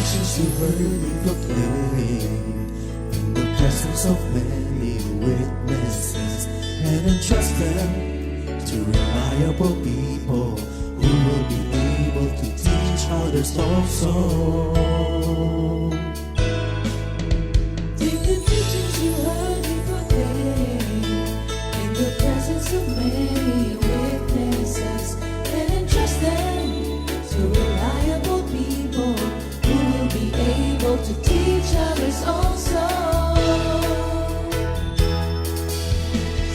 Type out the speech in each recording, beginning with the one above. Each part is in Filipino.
teachings you heard me proclaim in the presence of many witnesses, and entrust them to reliable people who will be able to teach others also. Take the teachings you heard me proclaim in the presence of many witnesses, and entrust them to reliable people who will be able to teach others also.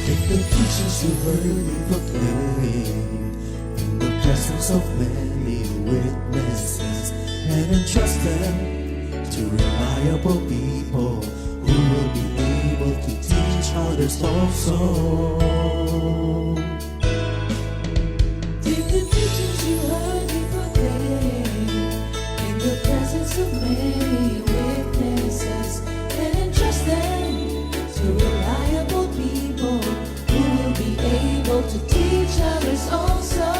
Take the teachings you heard me proclaim in the presence of many witnesses, and entrust them to reliable people who will be able to teach others also. Take the teachings you heard me proclaim in the presence of many witnesses, and entrust them to reliable people who will be able to teach others also.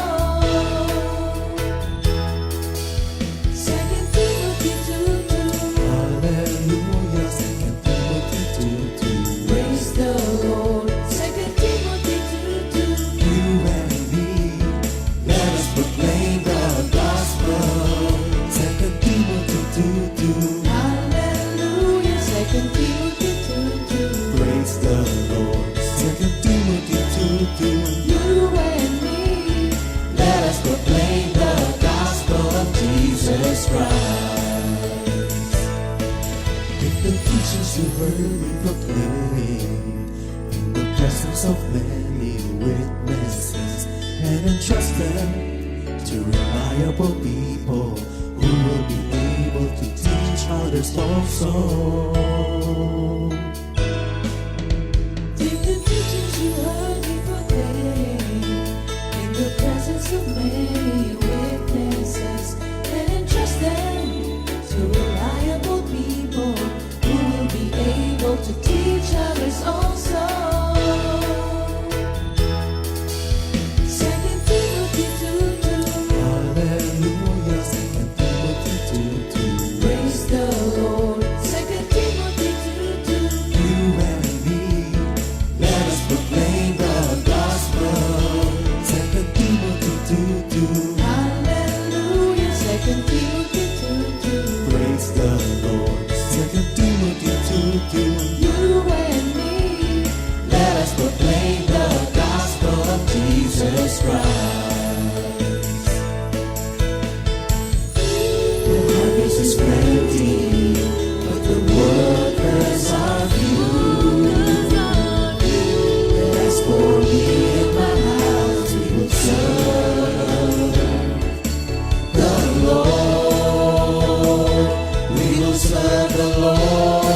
Second Timothy 2:2. Hallelujah, 2 Timothy 2:2. Praise the Lord. Second Timothy 2:2. You and me, let us proclaim the gospel. 2 Timothy 2:2. Hallelujah. Second Timothy 2:2. Praise the Lord. 2 Timothy 2:2. You and me, Let us proclaim the gospel of Jesus Christ. Take the teachings you heard me proclaim in the presence of many witnesses, and entrust them to reliable people who will be able to teach others also. take the teachings you heard me proclaim in the presence of many witnesses, and entrust them to reliable people who will be able to teach others also. Second Timothy 2:2. Hallelujah, 2 Timothy 2:2. Praise the Lord. Second Timothy 2:2. You and me, let us proclaim the gospel. 2 Timothy 2:2. Hallelujah. Second Timothy 2:2. Praise the Lord. 2 Timothy 2:2. You and me, Let us proclaim the gospel of Jesus Christ. The harvest is plenty, but the workers are few. As for me and my house, we will serve the Lord. We will serve the Lord.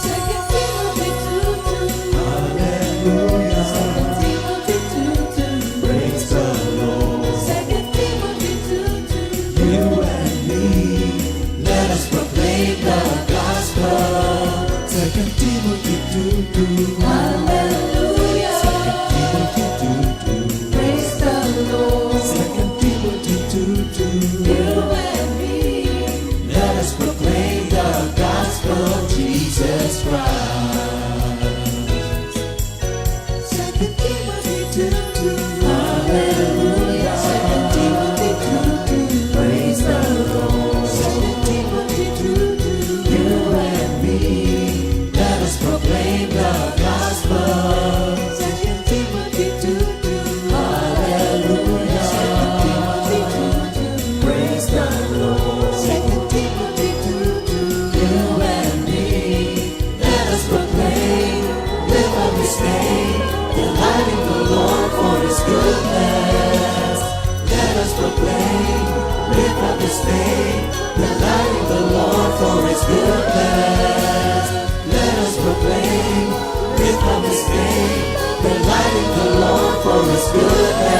Second Timothy 2:2. Hallelujah. Second Timothy 2:2. Praise the Lord. Second Timothy 2:2. You and me, let us proclaim the gospel. 2 Timothy 2:2. Hallelujah. 2 Timothy 2:2. Praise the Lord. 2 Timothy 2:2. You and me, Let us proclaim the gospel of Jesus Christ. 2 Timothy 2:2. Hallelujah. 2 Timothy 2:2. Praise the Lord. 2 Timothy 2:2. You and me, let us proclaim the gospel. 2 Timothy 2:2. Hallelujah. 2 Timothy 2:2. Praise the Lord. 2 Timothy 2:2. You and me, let us proclaim, live up His name, delighting the Lord for His goodness. Let us proclaim, live up His name, delighting the Lord for His goodness. Let us proclaim, live up His name, delighting the Lord for His goodness.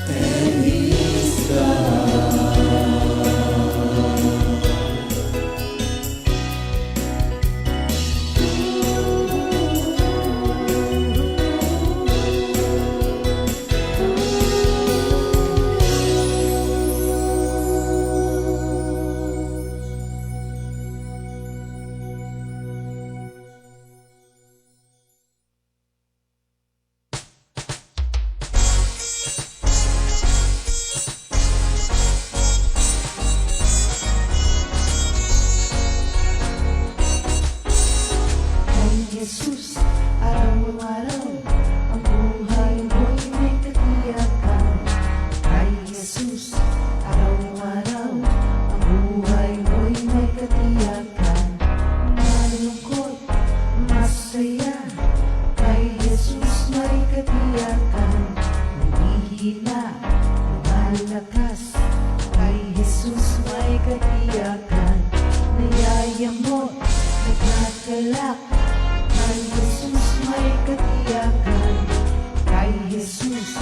And He's God. Araw-araw ang buhay mo'y may katiyakan kay Jesus. Araw-araw ang buhay mo'y may katiyakan. Malungkot, masaya, kay Jesus may katiyakan. Humihina, lumalakas, kay Jesus may katiyakan. Nayayamot, nagkakalak, kay Jesus may katiyakan. Kay Jesus,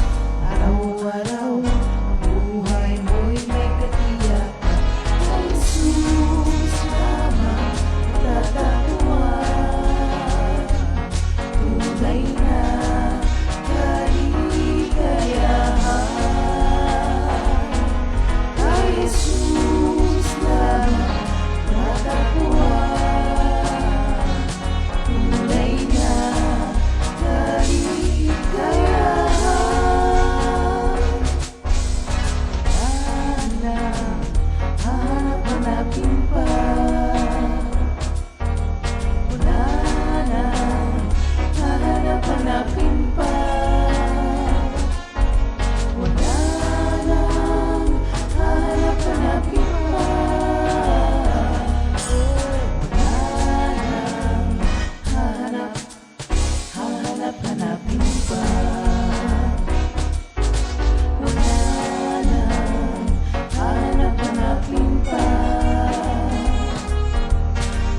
araw-araw ang buhay mo'y may katiyakan. Kay Jesus lamang tatapuan, tunay na kaligayahan. Kay Jesus lamang tatapuan, tunay na kaligayahan. Hanap-hanapin pa, wala na. Hanap-hanapin pa, wala na. Hanap-hanapin pa, wala na. Hanap-hanapin pa, wala na. Hanap-hanapin pa,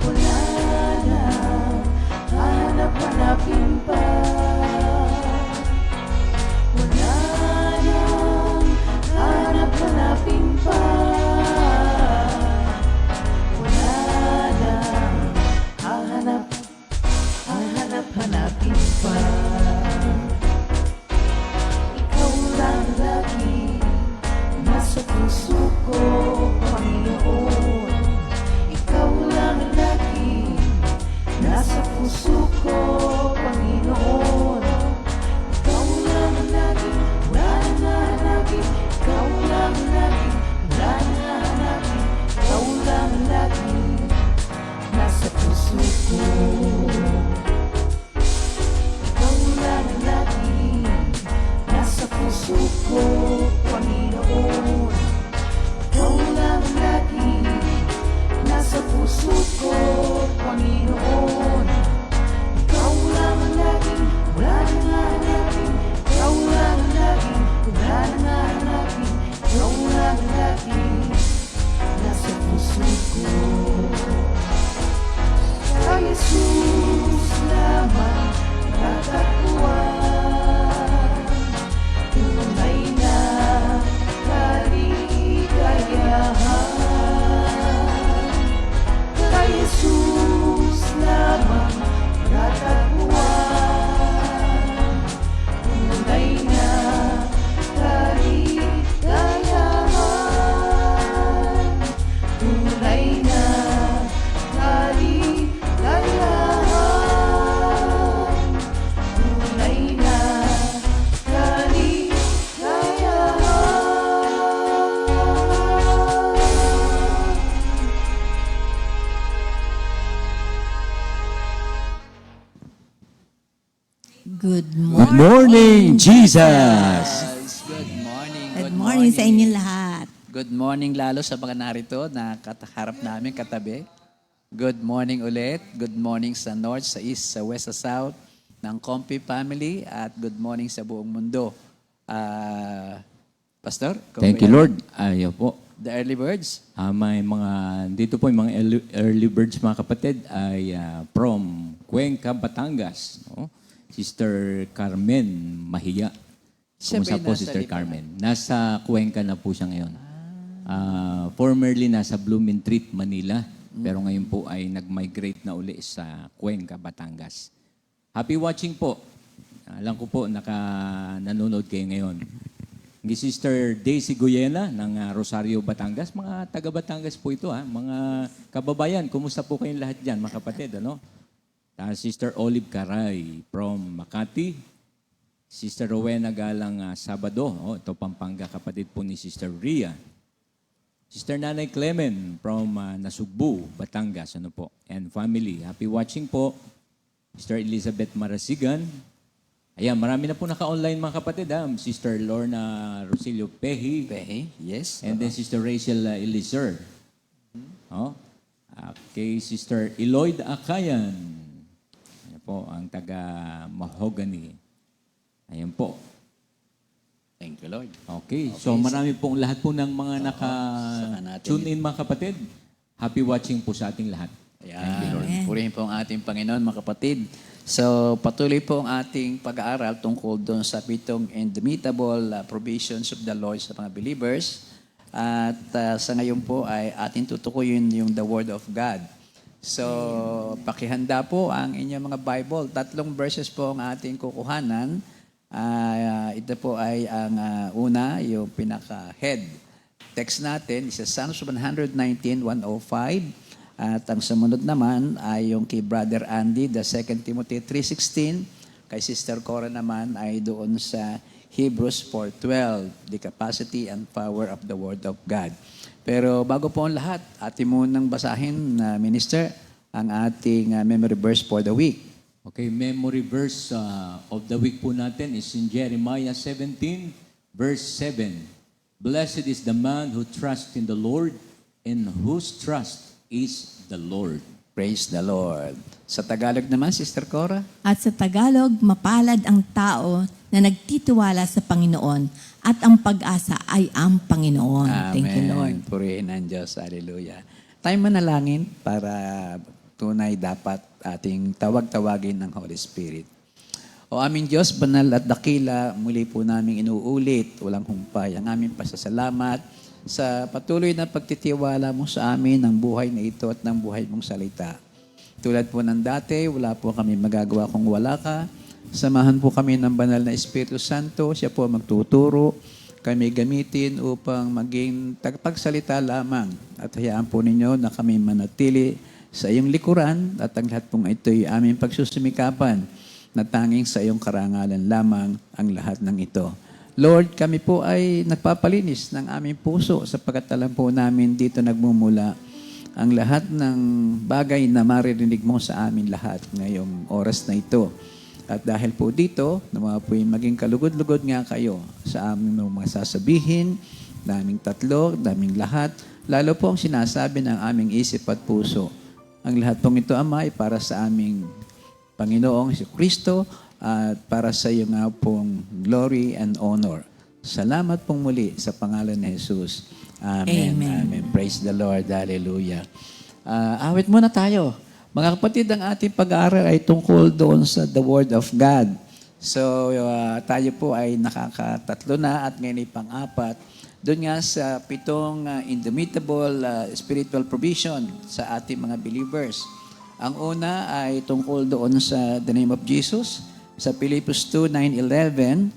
wala na. Hanap-hanapin pa, wala na. Hanap-hanapin pa, wala na. Hanap-hanapin pa. Ikaw lang lagi nasa puso ko, Panginoon. Ikaw lang lagi nasa puso ko, Panginoon. Ikaw lang lagi, wala na hanapin. Ikaw lang lagi, wala na hanapin. Ikaw lang lagi nasa puso ko. Ikaw lang lagi nasa puso ko, Panginoon. Ikaw lang lagi nasa puso ko, Panginoon. Ikaw lang lagi, wala na hanapin. Ikaw lang lagi, wala na hanapin. Ikaw lang lagi nasa puso ko. Kay Jesus lamang tatapuan, tunay na kaligayahan. Kay Jesus lamang tatapuan, tunay na kaligayahan. Tunay na kaligayahan. Tunay na Good Good morning. morning, Jesus! Good morning. Good morning sa inyo lahat. Good morning lalo sa mga narito na harap namin katabi. Good morning ulit. Good morning sa North, sa East, sa West, sa South ng Compi family at good morning sa buong mundo. Pastor? Thank you, Lord. Ayaw po. The early birds. May mga, dito po yung mga early birds, mga kapatid, ay from Cuenca, Batangas. No? Sister Carmen Mahiya. Siya Kumusta ba'y po, nasa Sister Lipa? Carmen? Nasa Cuenca na po siya ngayon. Formerly nasa Blumentritt, Manila. Pero ngayon po ay nag-migrate na uli sa Cuenca, Batangas. Happy watching po. Alam ko po, nanonood kayo ngayon. Ni Sister Daisy Guyena ng Rosario, Batangas. Mga taga Batangas po ito, ha? Mga kababayan, kumusta po kayong lahat dyan, mga kapatid, ano? Sister Olive Caray from Makati. Sister Rowena Galang Sabado. Oh, ito Pampanga, kapatid po ni Sister Ria. Sister Nanay Clemen from Nasugbu, Batangas. Ano po? And family. Happy watching po. Sister Elizabeth Marasigan. Ayan, marami na po naka-online mga kapatid. Sister Lorna Rosilio Pehi. Pehe, yes. And then Sister Rachel Elizer. Oh. Kay Sister Eloyd Akayan. Ayan po, ang taga Mahogany. Ayan po. Thank you, Lord. Okay. So marami pong lahat po ng mga saka natin naka-tune in mga kapatid. Happy watching po sa ating lahat. Ayan. Purihin po ang ating Panginoon, mga kapatid. So, patuloy po ang ating pag-aaral tungkol doon sa 7 indomitable provisions of the Lord sa mga believers. At sa ngayon po ay ating tutukuyin yung the Word of God. So, pakihanda po ang inyong mga Bible. 3 verses po ang ating kukuhanan. Ito po ay ang una, yung pinaka-head. Text natin is Psalms 119:105. At ang sumunod naman ay yung kay Brother Andy, the 2 Timothy 3:16. Kay Sister Cora naman ay doon sa Hebrews 4:12, the capacity and power of the Word of God. Pero bago po ang lahat, atin munang basahin, Minister, ang ating memory verse for the week. Okay, memory verse of the week po natin is in Jeremiah 17, verse 7. Blessed is the man who trusts in the Lord and whose trust is the Lord. Praise the Lord. Sa Tagalog naman, Sister Cora. At sa Tagalog, mapalad ang tao na nagtitiwala sa Panginoon at ang pag-asa ay ang Panginoon. Amen. Thank you, Lord. Purihin ang Diyos. Hallelujah. Tayo manalangin para tunay dapat ating tawag-tawagin ng Holy Spirit. O aming Diyos, banal at dakila, muli po namin inuulit, walang humpay, ang aming pasasalamat sa patuloy na pagtitiwala mo sa amin ng buhay na ito at ng buhay mong salita. Tulad po ng dati, wala po kami magagawa kung wala ka. Samahan po kami ng banal na Espiritu Santo. Siya po magtuturo. Kami gamitin upang maging tagapagsalita lamang. At hayaan po ninyo na kami manatili sa iyong likuran at ang lahat pong ito'y aming pagsusumikapan na tanging sa iyong karangalan lamang ang lahat ng ito. Lord, kami po ay nagpapalinis ng aming puso sapagkat alam po namin dito nagmumula ang lahat ng bagay na maririnig mo sa amin lahat ngayong oras na ito. At dahil po dito, naman po maging kalugod-lugod nga kayo sa aming mga sasabihin, naming tatlo, naming lahat, lalo po ang sinasabi ng aming isip at puso. Ang lahat pong ito, Ama, ay para sa aming Panginoong Kristo at para sa iyo nga pong glory and honor. Salamat pong muli sa pangalan ni Jesus. Amen. Amen. Amen. Praise the Lord. Hallelujah. Awit muna tayo. Mga kapatid, ang ating pag-aaral ay tungkol doon sa the Word of God. So, tayo po ay nakakatatlo na at ngayon ay pang-apat. Doon nga sa 7 indomitable spiritual provision sa ating mga believers. Ang una ay tungkol doon sa the name of Jesus, sa Philippians 2:9-11.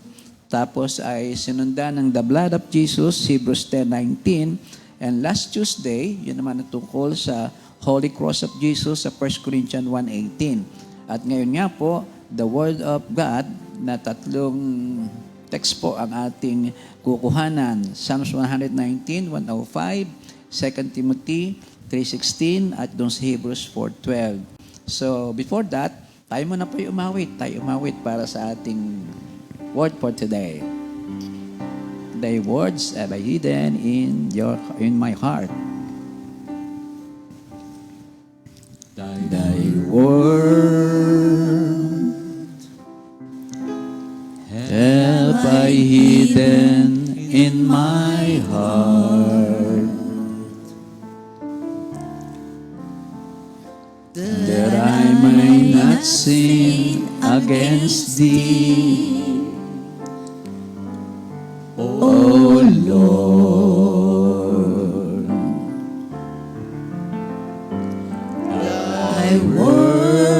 Tapos ay sinundan ng the blood of Jesus, Hebrews 10:19. And last Tuesday, yun naman ang tungkol sa Holy Cross of Jesus sa 1 Corinthians 1:18. At ngayon nga po, the Word of God na 3 text po ang ating kukuhanan. Psalms 119:105, 2 Timothy 3:16 at doon sa Hebrews 4:12. So before that, tayo muna po umawit. Tayo umawit para sa ating word for today. Thy words have I hidden in my heart. Thy word have I hidden in my heart, that I may not sin against thee, O Lord. Thy word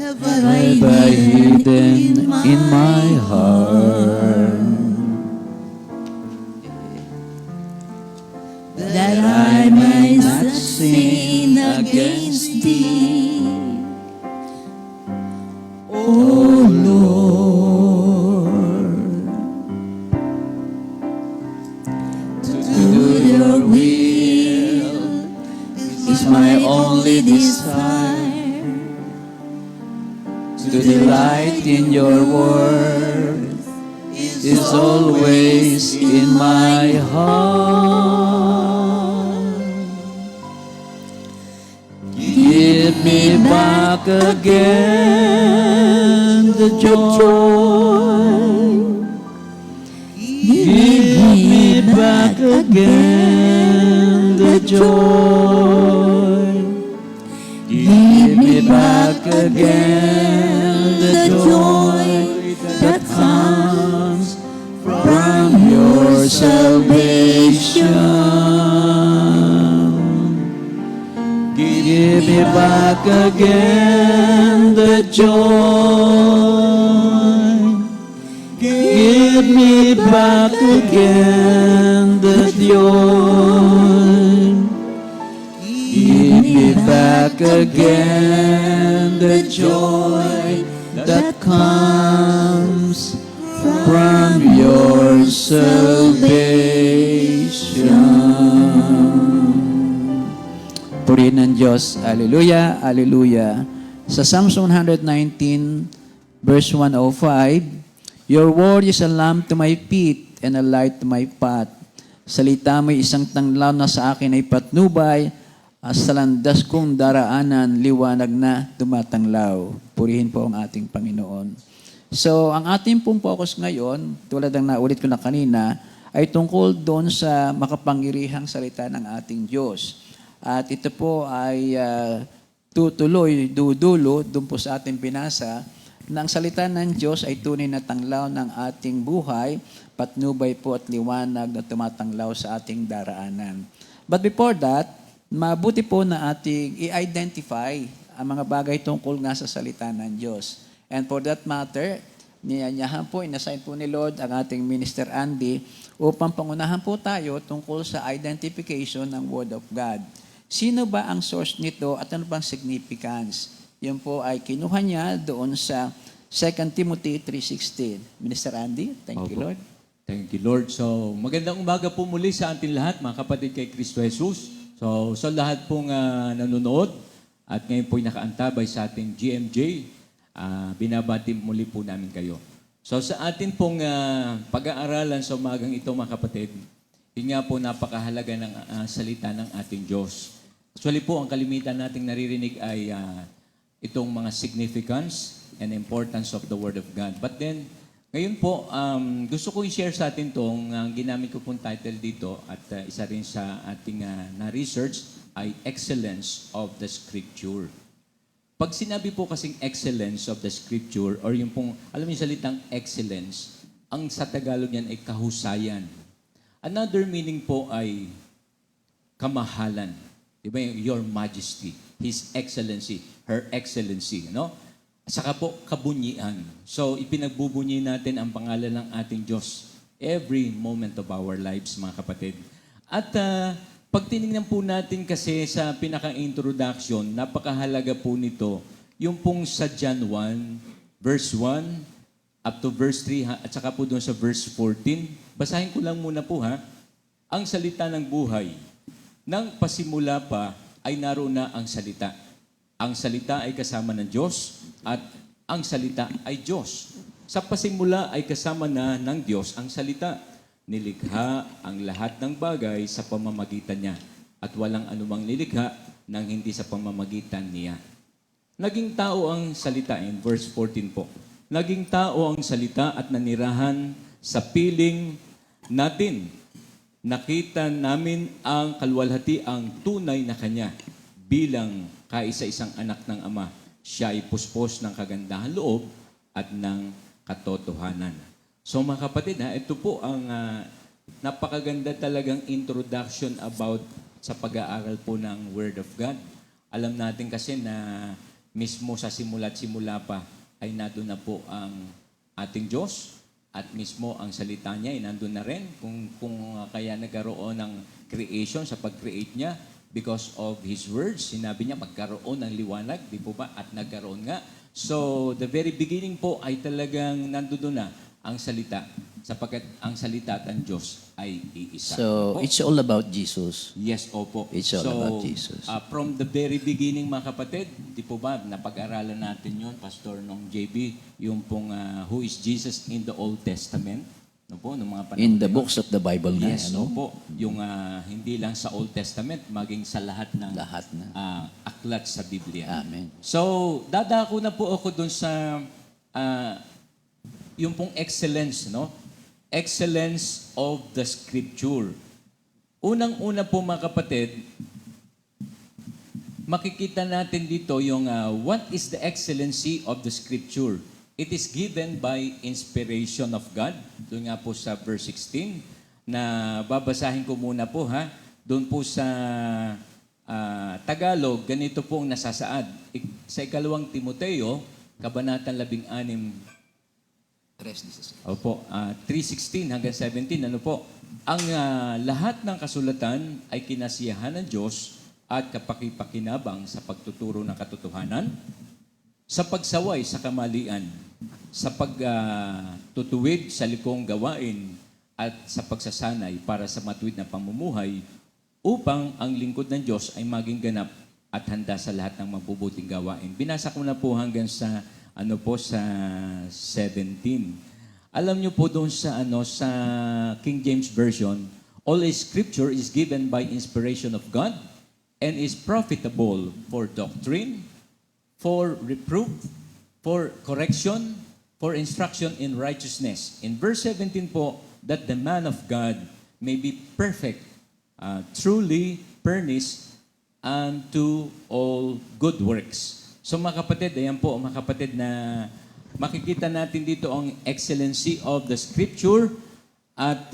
have I hidden in my heart, That I may not sin against thee, O Lord. To do your will is my only desire. to delight in your word is always in my heart. Give me back again the joy. Give me back again the joy. Give me back again the joy that comes from your salvation. Give me back again the joy. Give me back again the joy. Give me back again the joy that comes from your salvation. Purihin ng Diyos. Hallelujah, hallelujah. Sa Psalms 119, verse 105, Your word is a lamp to my feet and a light to my path. Salita mo'y isang tanglaw na sa akin ay patnubay, sa landas kong daraanan, liwanag na tumatanglaw. Purihin po ang ating Panginoon. So, ang ating pong focus ngayon, tulad ng naulit ko na kanina, ay tungkol doon sa makapangyarihang salita ng ating Diyos. At ito po ay tutuloy, dudulo, doon po sa ating binasa, na ang salita ng Diyos ay tunay na tanglaw ng ating buhay, patnubay po at liwanag na tumatanglaw sa ating daraanan. But before that, mabuti po na ating i-identify ang mga bagay tungkol nga sa salita ng Diyos. And for that matter, niyanyahan po, inassign po ni Lord ang ating Minister Andy upang pangunahan po tayo tungkol sa identification ng Word of God. Sino ba ang source nito at ano bang significance? Yan po ay kinuha niya doon sa 2 Timothy 3:16. Minister Andy, thank you, Lord. Thank you, Lord. So, magandang umaga po muli sa ating lahat, mga kapatid kay Kristo Jesus. So, sa lahat pong nanonood at ngayon po'y nakaantabay sa ating GMJ, binabati muli po namin kayo. So, sa atin pong pag-aaralan sa umagang ito, mga kapatid, yun nga po napakahalaga ng salita ng ating Diyos. Actually po, ang kalimitan nating naririnig ay itong mga significance and importance of the Word of God. But then, ngayon po, gusto ko i-share sa atin itong ginamit ko pong title dito at isa rin sa ating na-research ay Excellence of the Scripture. Pag sinabi po kasing excellence of the Scripture or yung pong, alam niyo salitang excellence, ang sa Tagalog yan ay kahusayan. Another meaning po ay kamahalan. Diba yung Your Majesty, His Excellency, Her Excellency, no? Saka po, kabunyian. So, ipinagbubunyi natin ang pangalan ng ating Diyos every moment of our lives, mga kapatid. At pag tinignan po natin kasi sa pinaka-introduction, napakahalaga po nito, yung pong sa John 1, verse 1, up to verse 3, at saka po doon sa verse 14. Basahin ko lang muna po ha. Ang salita ng buhay. Nang pasimula pa, ay naroon na ang salita. Ang salita ay kasama ng Diyos at ang salita ay Diyos. Sa pasimula ay kasama na ng Diyos ang salita. Nilikha ang lahat ng bagay sa pamamagitan niya at walang anumang nilikha nang hindi sa pamamagitan niya. Naging tao ang salita in verse 14 po. Naging tao ang salita at nanirahan sa piling natin. Nakita namin ang kalwalhati ang tunay na Kanya bilang kaisa-isang anak ng Ama. Siya ay puspos ng kagandahan loob at ng katotohanan. So mga kapatid, ito po ang napakaganda talagang introduction about sa pag-aaral po ng Word of God. Alam natin kasi na mismo sa simula't simula pa ay nandun na po ang ating Diyos at mismo ang salita niya ay nandun na rin kung kaya nagkaroon ng creation sa pag-create niya. Because of His words, sinabi niya magkaroon ng liwanag, di po ba? At nagkaroon nga. So, the very beginning po ay talagang nandoon na. ang salita, sapagkat ang salita at ang Diyos ay iisa. So, Opo. it's all about Jesus. Yes, opo. It's all about Jesus. From the very beginning, mga kapatid, di po ba, napag-aralan natin yun, Pastor nung JB, yung pong who is Jesus in the Old Testament. No po, nung mga panahon In the na yun. books of the Bible na, Yes, ano? opo. Yung hindi lang sa Old Testament, maging sa lahat ng Lahat na. aklat sa Biblia. Amen. So, dadako na po ako dun sa yung pong excellence, no? Excellence of the Scripture. Unang-una po mga kapatid, makikita natin dito yung what is the excellency of the Scripture. It is given by inspiration of God. Doon nga po sa verse 16 na babasahin ko muna po ha. Doon po sa Tagalog, ganito pong nasasaad. Sa ikalawang Timoteo, Kabanatang 16, Opo, 3:16 hanggang 17, ano po? Ang lahat ng kasulatan ay kinasiyahan ng Diyos at kapakipakinabang sa pagtuturo ng katotohanan, sa pagsaway sa kamalian, sa pagtutuwid sa likong gawain, at sa pagsasanay para sa matuwid na pamumuhay, upang ang lingkod ng Diyos ay maging ganap at handa sa lahat ng mabubuting gawain. Binasa ko na po hanggang sa sa 17. Alam niyo po doon sa sa King James Version, all Scripture is given by inspiration of God and is profitable for doctrine, for reproof, for correction, for instruction in righteousness. In verse 17 po, that the man of God may be perfect, truly furnished unto all good works. So mga kapatid, ayan po mga kapatid na makikita natin dito ang excellency of the Scripture at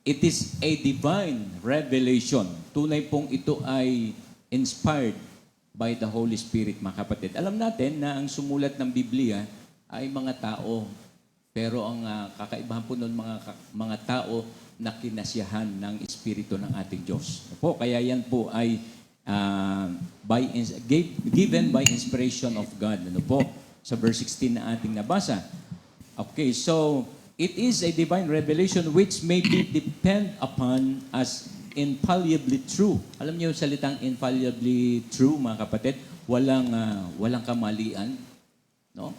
it is a divine revelation. Tunay pong ito ay inspired by the Holy Spirit, mga kapatid. Alam natin na ang sumulat ng Biblia ay mga tao. Pero ang kakaibahan po nun mga tao na kinasiyahan ng Espiritu ng ating Diyos. Po, kaya yan po ay given by inspiration of God. Ano po? Sa verse 16 na ating nabasa. Okay, so it is a divine revelation which may be depend upon as infallibly true. Alam niyo yung salitang infallibly true, mga kapatid? Walang kamalian, no?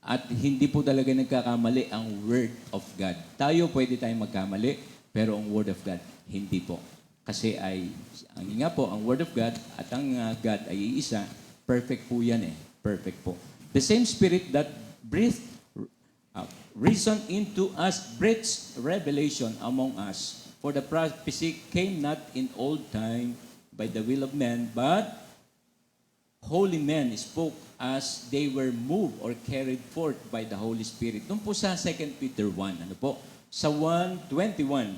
At hindi po talaga nagkakamali ang Word of God. Tayo pwede tayong magkamali, pero ang Word of God, hindi po. Kasi ang Word of God at ang God ay iisa, perfect po yan eh. Perfect po. The same Spirit that breathed reason into us, breathes revelation among us. For the prophecy came not in old time by the will of man, but holy men spoke as they were moved or carried forth by the Holy Spirit. Doon po sa 2 Peter 1, ano po? Sa 1:21,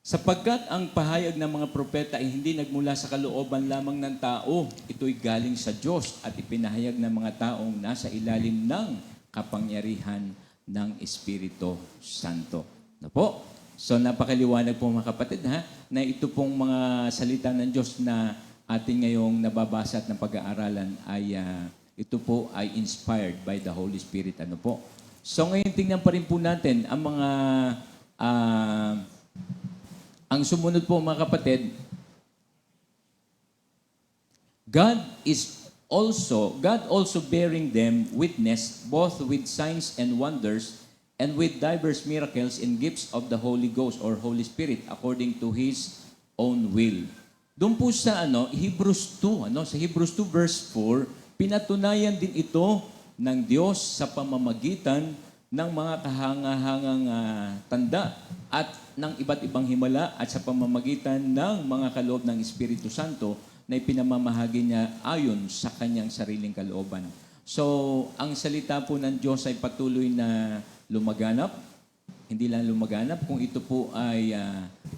sapagkat ang pahayag ng mga propeta ay hindi nagmula sa kalooban lamang ng tao, ito'y galing sa Diyos at ipinahayag ng mga taong nasa ilalim ng kapangyarihan ng Espiritu Santo. Ano po? So napakaliwanag po mga kapatid na ito pong mga salita ng Diyos na ating ngayong nababasa at ng pag-aaralan ay ito po ay inspired by the Holy Spirit. Ano po? So ngayon tingnan pa rin po natin ang mga ang sumunod po mga kapatid, God also bearing them witness both with signs and wonders and with diverse miracles and gifts of the Holy Ghost or Holy Spirit according to His own will. Doon po sa Hebrews 2, sa Hebrews 2 verse 4, pinatunayan din ito ng Diyos sa pamamagitan ng mga kahangahangang tanda at ng iba't ibang himala at sa pamamagitan ng mga kaloob ng Espiritu Santo na ipinamamahagi niya ayon sa kanyang sariling kalooban. So, ang salita po ng Diyos ay patuloy na lumaganap. Hindi lang lumaganap, kung ito po ay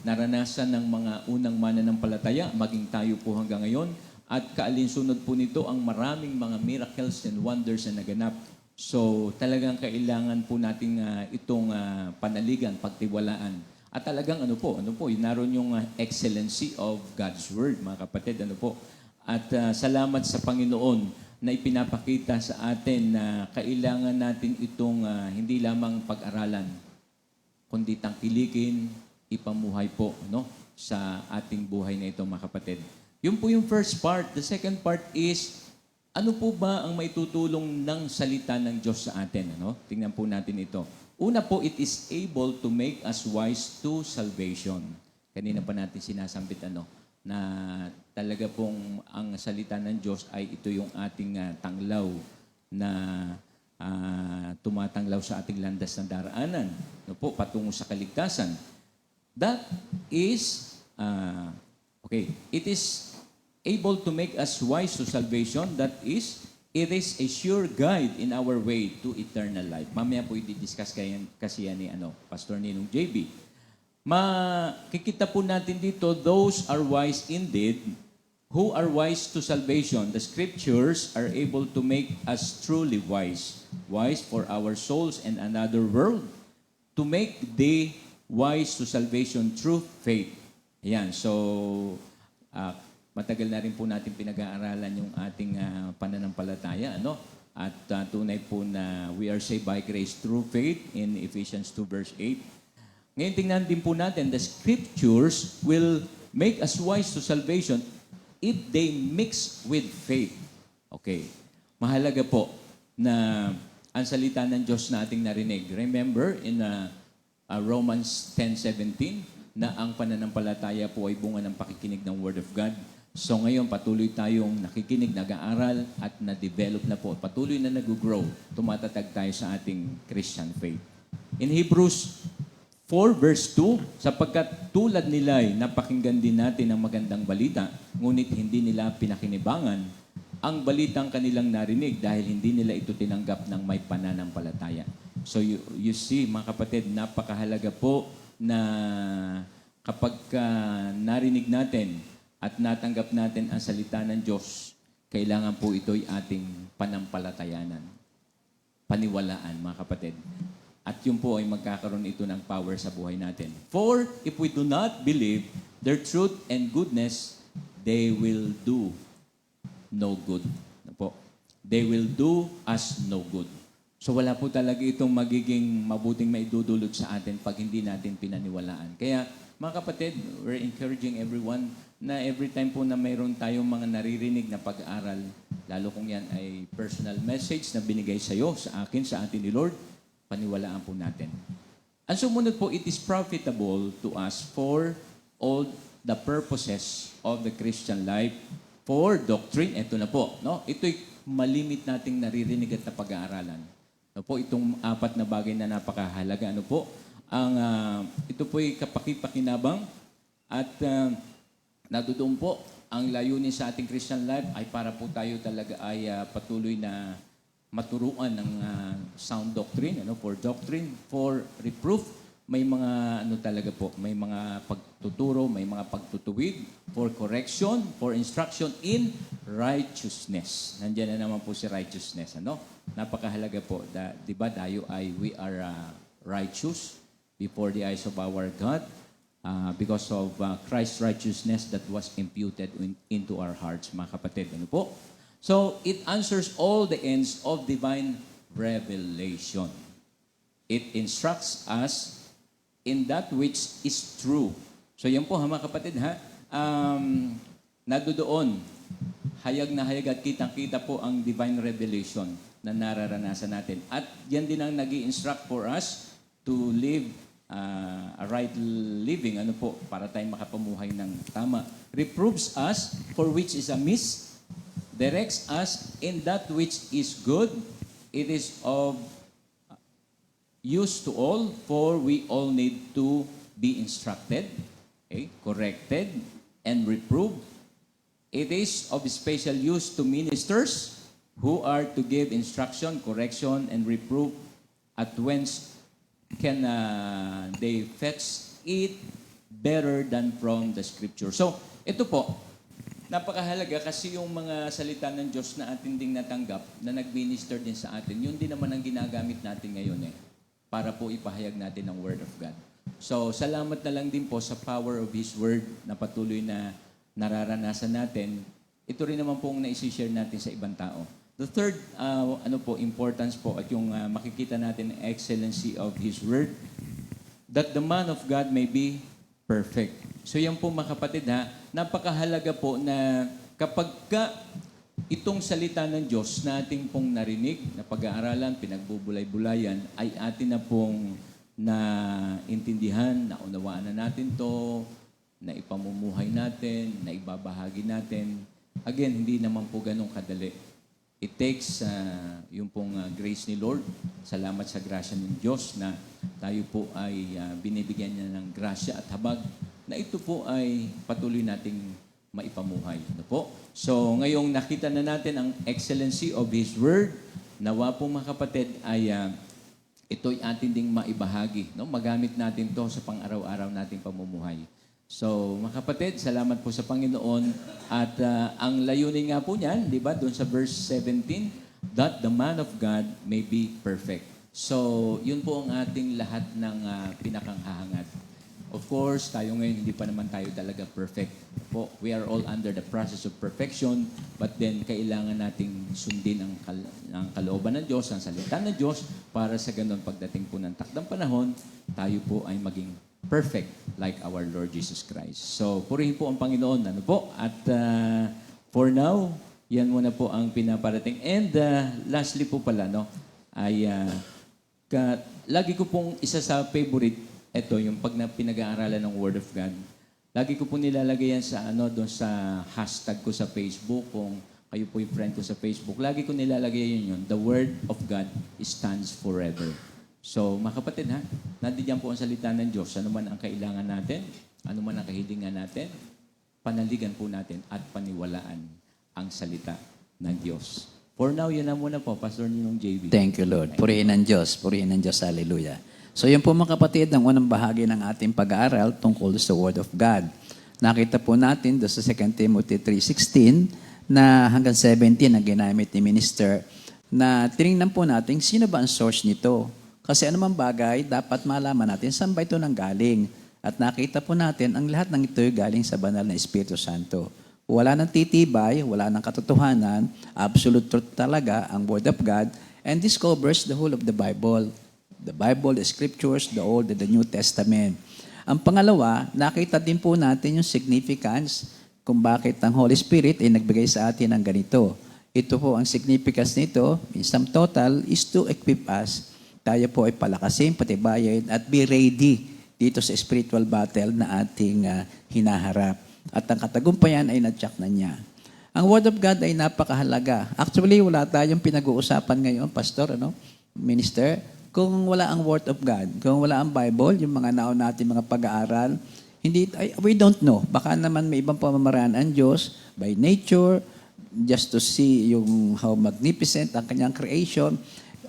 naranasan ng mga unang mananampalataya, maging tayo po hanggang ngayon, at kaalinsunod po nito ang maraming mga miracles and wonders na naganap. So, talagang kailangan po nating itong panaligan, pagtiwalaan. At talagang naroon yung excellency of God's Word, mga kapatid, At salamat sa Panginoon na ipinapakita sa atin na kailangan natin itong hindi lamang pag-aralan, kundi tangkilikin, ipamuhay po no, sa ating buhay na ito, mga kapatid. Yun po yung first part. The second part is, ano po ba ang maitutulong ng salita ng Diyos sa atin? Ano? Tingnan po natin ito. Una po, it is able to make us wise to salvation. Kanina pa natin sinasambit na talaga pong ang salita ng Diyos ay ito yung ating tanglaw na tumatanglaw sa ating landas ng daraanan. No po, patungo sa kaligtasan. That is, it is able to make us wise to salvation. That is, it is a sure guide in our way to eternal life. Mamaya po i-discuss kasi yan ni Pastor Ninong JB. Makikita po natin dito, those are wise indeed, who are wise to salvation. The scriptures are able to make us truly wise. Wise for our souls and another world. To make the wise to salvation through faith. Ayan, so matagal na rin po natin pinag-aaralan yung ating pananampalataya, At tunay po na we are saved by grace through faith in Ephesians 2 verse 8. Ngayon tingnan din po natin, the scriptures will make us wise to salvation if they mix with faith. Okay. Mahalaga po na ang salita ng Diyos na ating narinig. Remember in Romans 10:17 na ang pananampalataya po ay bunga ng pakikinig ng Word of God. So ngayon patuloy tayong nakikinig, nag-aaral at na-develop na po. Patuloy na nag-grow. Tumatatag tayo sa ating Christian faith. In Hebrews 4 verse 2, sapagkat tulad nila ay napakinggan din natin ang magandang balita, ngunit hindi nila pinakinibangan ang balitang kanilang narinig dahil hindi nila ito tinanggap ng may pananampalataya. So you see, mga kapatid, napakahalaga po na kapag narinig natin at natanggap natin ang salita ng Diyos, kailangan po ito'y ating panampalatayanan, paniwalaan, mga kapatid. At yun po ay magkakaroon ito ng power sa buhay natin. For if we do not believe their truth and goodness, they will do no good. Po. They will do us no good. So wala po talaga itong magiging mabuting maidudulot sa atin pag hindi natin pinaniwalaan. Kaya mga kapatid, we're encouraging everyone na every time po na mayroon tayong mga naririnig na pag-aaral, lalo kung yan ay personal message na binigay sa iyo, sa akin, sa atin ni Lord, paniwalaan po natin. Ang sumunod po, it is profitable to us for all the purposes of the Christian life, for doctrine. Ito na po, ito'y malimit nating naririnig at napag-aaralan. Itong apat na bagay na napakahalaga. Ito po'y kapakipakinabang at nadudoon po ang layunin sa ating Christian life ay para po tayo talaga ay patuloy na maturuan ng sound doctrine, for doctrine, for reproof, may mga talaga po, may mga pagtuturo, may mga pagtutuwid, for correction, for instruction in righteousness. Nandiyan na naman po si righteousness, Napakahalaga po, 'di ba? We are righteous before the eyes of our God because of Christ's righteousness that was imputed into our hearts, mga kapatid. Po? So, it answers all the ends of divine revelation. It instructs us in that which is true. So, yan po, mga kapatid, nadudoon, hayag na hayag at kitang-kita po ang divine revelation na nararanasan natin. At yan din ang nag-i-instruct for us to live a right living, para tayong makapamuhay ng tama. Reproves us for which is amiss, directs us in that which is good. It is of use to all, for we all need to be instructed, corrected, and reproved. It is of special use to ministers who are to give instruction, correction, and reproof, at whence can they fetch it better than from the Scripture. So, ito po, napakahalaga kasi yung mga salita ng Diyos na atin ding natanggap, na nag-minister din sa atin, yun din naman ang ginagamit natin ngayon para po ipahayag natin ang Word of God. So, salamat na lang din po sa power of His Word na patuloy na nararanasan natin. Ito rin naman pong naisishare natin sa ibang tao. The third importance po at yung makikita natin excellency of His Word, that the man of God may be perfect. So yan po mga kapatid ha, napakahalaga po na kapag itong salita ng Diyos na ating pong narinig, na pag-aaralan, pinagbubulay-bulayan, ay atin na pong naintindihan, naunawaan na natin to, na ipamumuhay natin, na ibabahagi natin. Again, hindi naman po ganun kadali. It takes yung pong grace ni Lord. Salamat sa grasya ng Diyos na tayo po ay binibigyan niya ng grasya at habag na ito po ay patuloy nating maipamuhay. Ano po? So, ngayong nakita na natin ang excellency of His Word, nawa po mga kapatid ay ito'y atin ding maibahagi. No? Magamit natin to sa pang-araw-araw nating pamumuhay. So, mga kapatid, salamat po sa Panginoon. At ang layunin nga po niyan, di ba, doon sa verse 17, that the man of God may be perfect. So, yun po ang ating lahat ng pinakanghahangat. Of course, tayo ngayon, hindi pa naman tayo talaga perfect. Po, we are all under the process of perfection, but then kailangan nating sundin ang kalooban ng Diyos, ang salita ng Diyos, para sa ganun pagdating po ng takdang panahon, tayo po ay maging perfect like our Lord Jesus Christ. So, purihin po ang Panginoon. Ano po? At for now, yan muna po ang pinaparating. And lastly po pala, no, ay lagi ko pong isa sa favorite, ito, yung pag pinag-aaralan ng Word of God. Lagi ko po nilalagay yan sa doon sa hashtag ko sa Facebook, kung kayo po yung friend ko sa Facebook. Lagi ko nilalagay yun. The Word of God stands forever. So, mga kapatid ha, nandiyan po ang salita ng Diyos. Ano man ang kailangan natin, ano man ang kahilingan natin, panaligan po natin at paniwalaan ang salita ng Diyos. For now, yun na muna po, Pastor Ninong JV. Thank you, Lord. Purihin ng Diyos. Purihin ng Diyos. Hallelujah. So, yun po mga kapatid, ang unang bahagi ng ating pag-aaral tungkol sa Word of God. Nakita po natin doon sa 2 Timothy 3:16 na hanggang 17 na ginamit ni Minister na tinignan po natin sino ba ang source nito. Kasi anumang bagay, dapat malaman natin saan ba ito nanggaling. At nakita po natin, ang lahat ng ito galing sa banal na Espiritu Santo. Wala nang titibay, wala nang katotohanan, absolute truth talaga ang Word of God, and this covers the whole of the Bible. The Bible, the Scriptures, the Old and the New Testament. Ang pangalawa, nakita din po natin yung significance kung bakit ang Holy Spirit ay nagbigay sa atin ng ganito. Ito po ang significance nito, in sum total, is to equip us. Tayo po ay palakasin, patibayin, at be ready dito sa spiritual battle na ating hinaharap. At ang katagumpayan ay natsak na niya. Ang Word of God ay napakahalaga. Actually, wala tayong pinag-uusapan ngayon, Pastor, Minister, kung wala ang Word of God, kung wala ang Bible, yung mga naon natin mga pag-aaral, we don't know. Baka naman may ibang pamamaraan ang Diyos by nature, just to see yung how magnificent ang kanyang creation,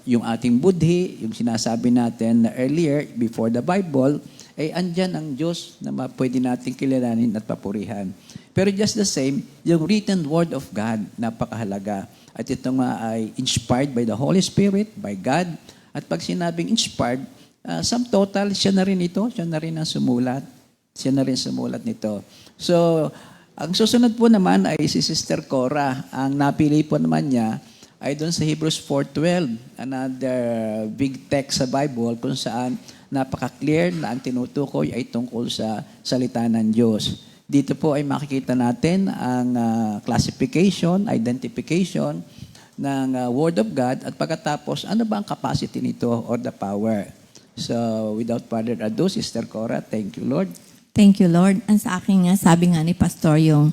yung ating budhi, yung sinasabi natin na earlier, before the Bible, ay andyan ang Diyos na pwede natin kilalanin at papurihan. Pero just the same, yung written Word of God, napakahalaga. At ito nga ay inspired by the Holy Spirit, by God. At pag sinabing inspired, sum total, siya na rin ito, siya na rin ang sumulat. Siya na rin sumulat nito. So, ang susunod po naman ay si Sister Cora. Ang napili po naman niya ay doon sa Hebrews 4:12, another big text sa Bible kung saan napaka-clear na ang tinutukoy ay tungkol sa salita ng Diyos. Dito po ay makikita natin ang classification, identification ng Word of God at pagkatapos, ano ba ang capacity nito or the power? So, without further ado, Sister Cora, thank you, Lord. Thank you, Lord. Ang sa akin nga, sabi nga ni Pastor, yung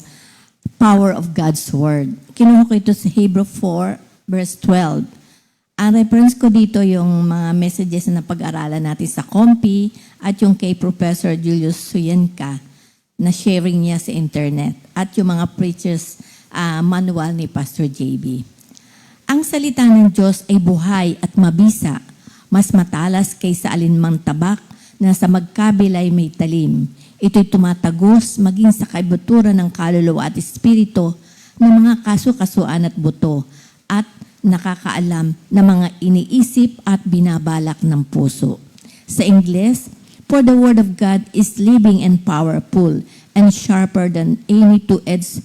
power of God's Word. Kinuha ko ito sa Hebrew 4, verse 12. Ang reference ko dito yung mga messages na pag-aralan natin sa Compi at yung kay Professor Julius Suyenka na sharing niya sa internet at yung mga preachers manual ni Pastor JB. Ang salita ng Diyos ay buhay at mabisa, mas matalas kaysa alinmang tabak na sa magkabilay may talim. Ito'y tumatagos maging sa kaibuturan ng kaluluwa at espiritu ng mga kasu-kasuan at buto at nakakaalam ng mga iniisip at binabalak ng puso. Sa Ingles, for the Word of God is living and powerful and sharper than any two-edged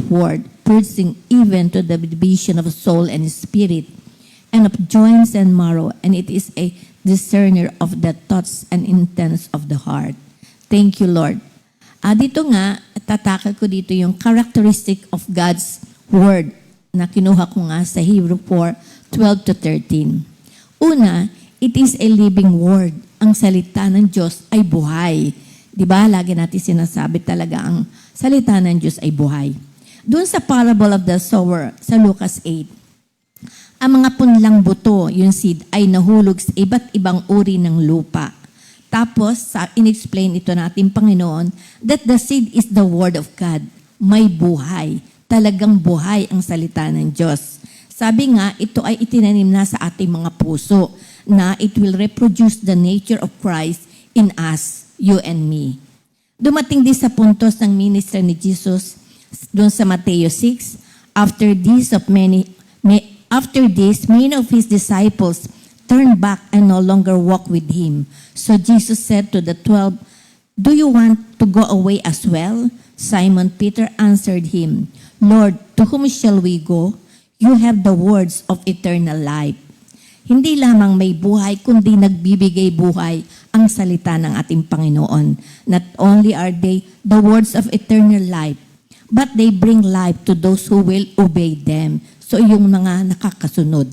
word, piercing even to the division of soul and spirit, and of joints and marrow, and it is a discerner of the thoughts and intents of the heart. Thank you, Lord. Dito nga, tatakal ko dito yung characteristic of God's Word na kinuha ko nga sa Hebrew 4:12 to 13. Una, it is a living Word. Ang salita ng Diyos ay buhay. Di ba? Lagi natin sinasabi talaga ang salita ng Diyos ay buhay. Doon sa parable of the sower sa Lucas 8, ang mga punlang buto, yung seed, ay nahulog sa iba't ibang uri ng lupa. Tapos, in-explain ito natin Panginoon that the seed is the Word of God. May buhay. Talagang buhay ang salita ng Diyos. Sabi nga, ito ay itinanim na sa ating mga puso na it will reproduce the nature of Christ in us, you and me. Dumating din sa puntos ng ministry ni Jesus doon sa Mateo 6, after this, many of his disciples turned back and no longer walked with him. So Jesus said to the 12, "Do you want to go away as well?" Simon Peter answered him, "Lord, to whom shall we go? You have the words of eternal life." Hindi lamang may buhay, kundi nagbibigay buhay ang salita ng ating Panginoon. Not only are they the words of eternal life, but they bring life to those who will obey them. So yung mga nakakasunod.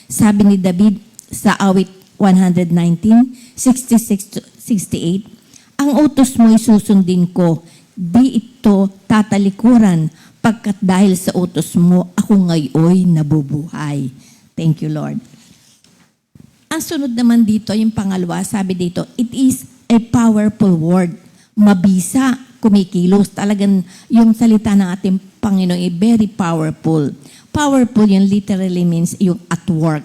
Sabi ni David sa awit 119:66-68, "Ang utos mo ay susundin ko, di ito tatalikuran, pagkat dahil sa utos mo, ako ngayoy nabubuhay." Thank you, Lord. Ang sunod naman dito, yung pangalawa, sabi dito, it is a powerful word. Mabisa, kumikilos. Talagang yung salita ng ating Panginoon ay very powerful. Powerful yung literally means yung at work.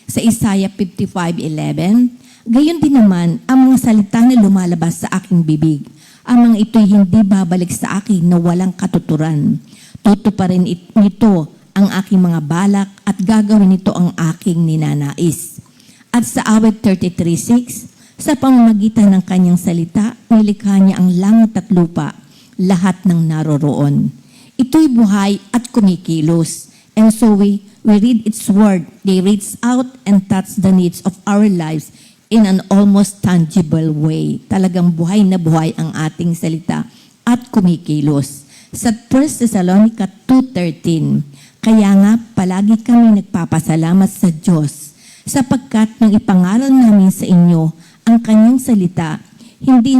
Sa Isaiah 55:11, gayon din naman ang mga salita na lumalabas sa aking bibig. Ang mga ito'y hindi babalik sa akin na walang katuturan. Tutuparin nito ang aking mga balak at gagawin nito ang aking ninanais. At sa awit 33:6, sa pamamagitan ng kanyang salita, nilikha niya ang langit at lupa, lahat ng naroroon. Ito'y buhay at kumikilos. And so we read its word. They reach out and touch the needs of our lives in an almost tangible way. Talagang buhay na buhay ang ating salita at kumikilos. Sa 1 Thessalonica 2:13, kaya nga palagi kami nagpapasalamat sa Diyos sapagkat nung ipangaral namin sa inyo ang kanyang salita, hindi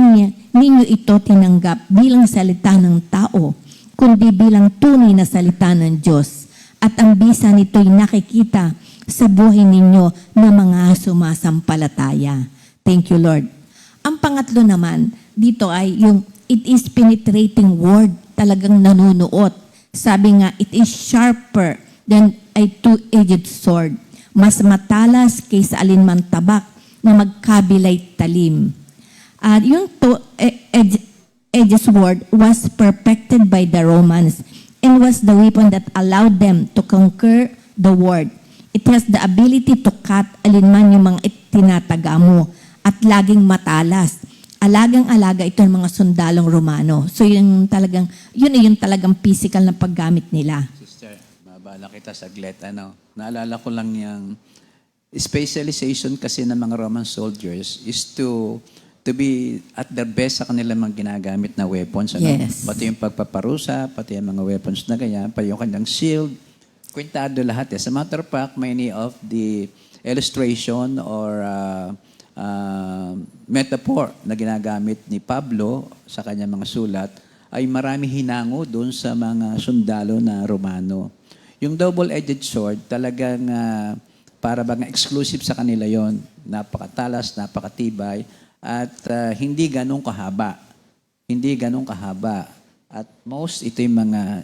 ninyo ito tinanggap bilang salita ng tao, kundi bilang tunay na salita ng Diyos. At ang bisa nito'y nakikita sa buhay ninyo na mga sumasampalataya. Thank you, Lord. Ang pangatlo naman, dito ay yung it is penetrating word, talagang nanunuot. Sabi nga, it is sharper than a two-edged sword. Mas matalas kaysa alinman tabak na magkabilay talim. At yung two-edged sword was perfected by the Romans and was the weapon that allowed them to conquer the world. It has the ability to cut alinman yung mga itinataga mo at laging matalas. Alagang-alaga ito ng mga sundalong Romano. So yun yung talagang physical na paggamit nila. Sister, mabala kita saglit. Naalala ko lang yung specialization kasi ng mga Roman soldiers is to be at their best sa kanilang mga ginagamit na weapons. Yes. Pati yung pagpaparusa, pati yung mga weapons na ganyan, pati yung kanilang shield, kwintado lahat. As a matter of fact, many of the illustration or metaphor na ginagamit ni Pablo sa kanyang mga sulat ay marami hinango doon sa mga sundalo na Romano. Yung double-edged sword, talagang para bang exclusive sa kanila yon. Napakatalas, napakatibay, at hindi ganun kahaba. Hindi ganun kahaba. At most, ito yung mga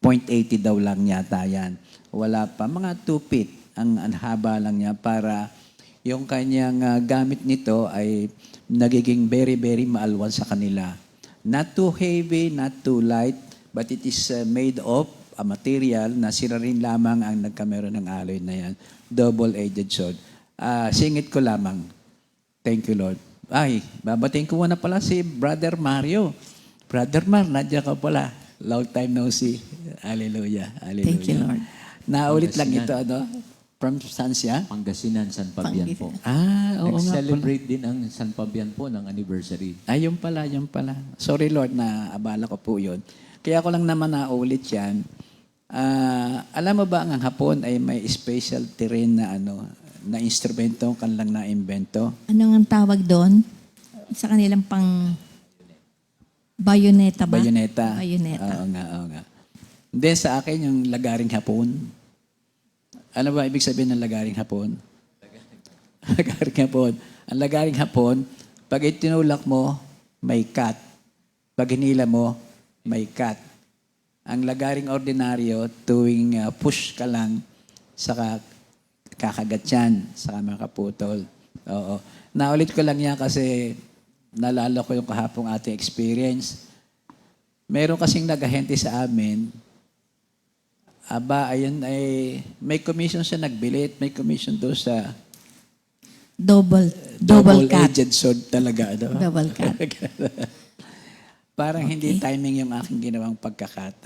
80.80 daw lang yata yan. Wala pa. Mga 2 feet ang haba lang niya para yung kanyang gamit nito ay nagiging very, very maalwan sa kanila. Not too heavy, not too light, but it is made of a material na sila rin lamang ang nagkameron ng alloy na yan. Double-edged sword. Singit ko lamang. Thank you, Lord. Ay, babatiin ko muna pala si Brother Mario. Brother Mar, nandiyan ka pala. Long time no see. Hallelujah. Hallelujah. Thank you, Lord. Naulit lang Pangasinan. ito, ano? From saan siya? Pangasinan, San Fabian po. Oo nga pala. Nag-celebrate din ang San Fabian po ng anniversary. Ay, yun pala. Sorry Lord na abala ko po yun. Kaya ko lang naman naulit yan. Alam mo ba ang hapon ay may special terrain na na instrumento kan lang na-invento? Ano ang tawag doon? Sa kanilang pang bayoneta ba? Bayoneta. Bayoneta. Oo nga. Then sa akin yung lagaring hapon. Ano ba ibig sabihin ng lagaring hapon? Lagaring hapon. Ang lagaring hapon, pag itinulak mo, may cut. Pag hinila mo, may cut. Ang lagaring ordinaryo, tuwing push ka lang, saka kakagat yan, saka makaputol. Oo. Naulit ko lang yan kasi naalala ko yung kahapong ating experience. Meron kasing nagahente sa amin. Ayun ay may commission siya nagbilit, may commission doon sa Double cut. double-edged sword talaga. Double cut. Parang hindi timing yung aking ginawang pagkakat.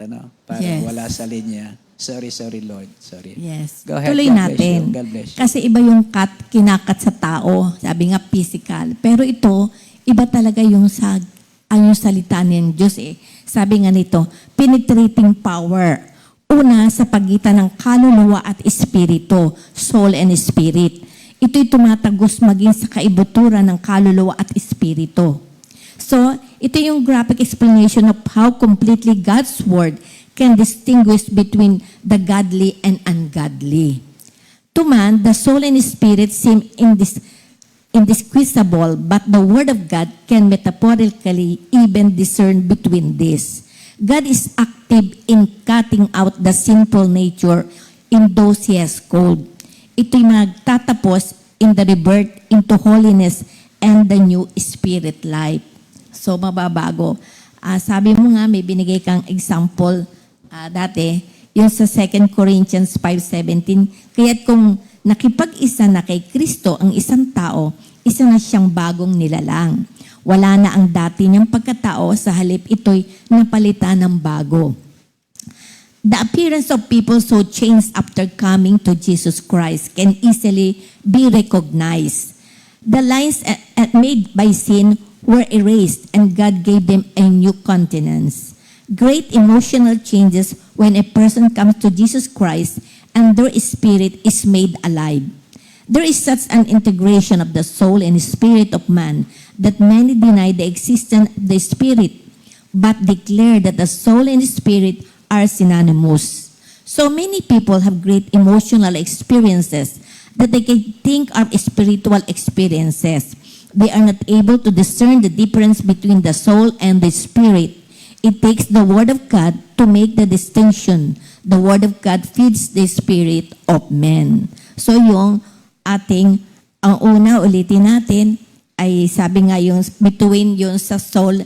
Parang Yes. wala sa linya. Sorry, Lord. Sorry. Yes. Go ahead. Tuloy God bless natin. you. God bless you. Kasi iba yung cut, kinakat sa tao. Sabi nga physical. Pero ito, iba talaga yung yung salita ng Diyos eh. Sabi nga nito, penetrating power. Una, sa pagitan ng kaluluwa at espiritu, soul and spirit. Ito'y tumatagos maging sa kaibuturan ng kaluluwa at espiritu. So, ito yung graphic explanation of how completely God's Word can distinguish between the godly and ungodly. To man, the soul and spirit seem indistinguishable, but the Word of God can metaphorically even discern between these. God is active in cutting out the sinful nature in those He has called. Ito'y magtatapos in the rebirth into holiness and the new spirit life. So, mababago. Sabi mo nga, may binigay kang example dati, yung sa 2 Corinthians 5:17. Kaya't kung nakipag-isa na kay Kristo ang isang tao, isa na siyang bagong nilalang. Wala na ang dati niyang pagkatao, sa halip ito'y napalitan ng bago. The appearance of people so changed after coming to Jesus Christ can easily be recognized. The lines made by sin were erased and God gave them a new countenance. Great emotional changes when a person comes to Jesus Christ and their spirit is made alive. There is such an integration of the soul and spirit of man that many deny the existence of the spirit but declare that the soul and spirit are synonymous. So many people have great emotional experiences that they can think are spiritual experiences. They are not able to discern the difference between the soul and the spirit. It takes the Word of God to make the distinction. The Word of God feeds the spirit of men. So yung ang una ulitin natin ay sabi nga yung between yung sa soul,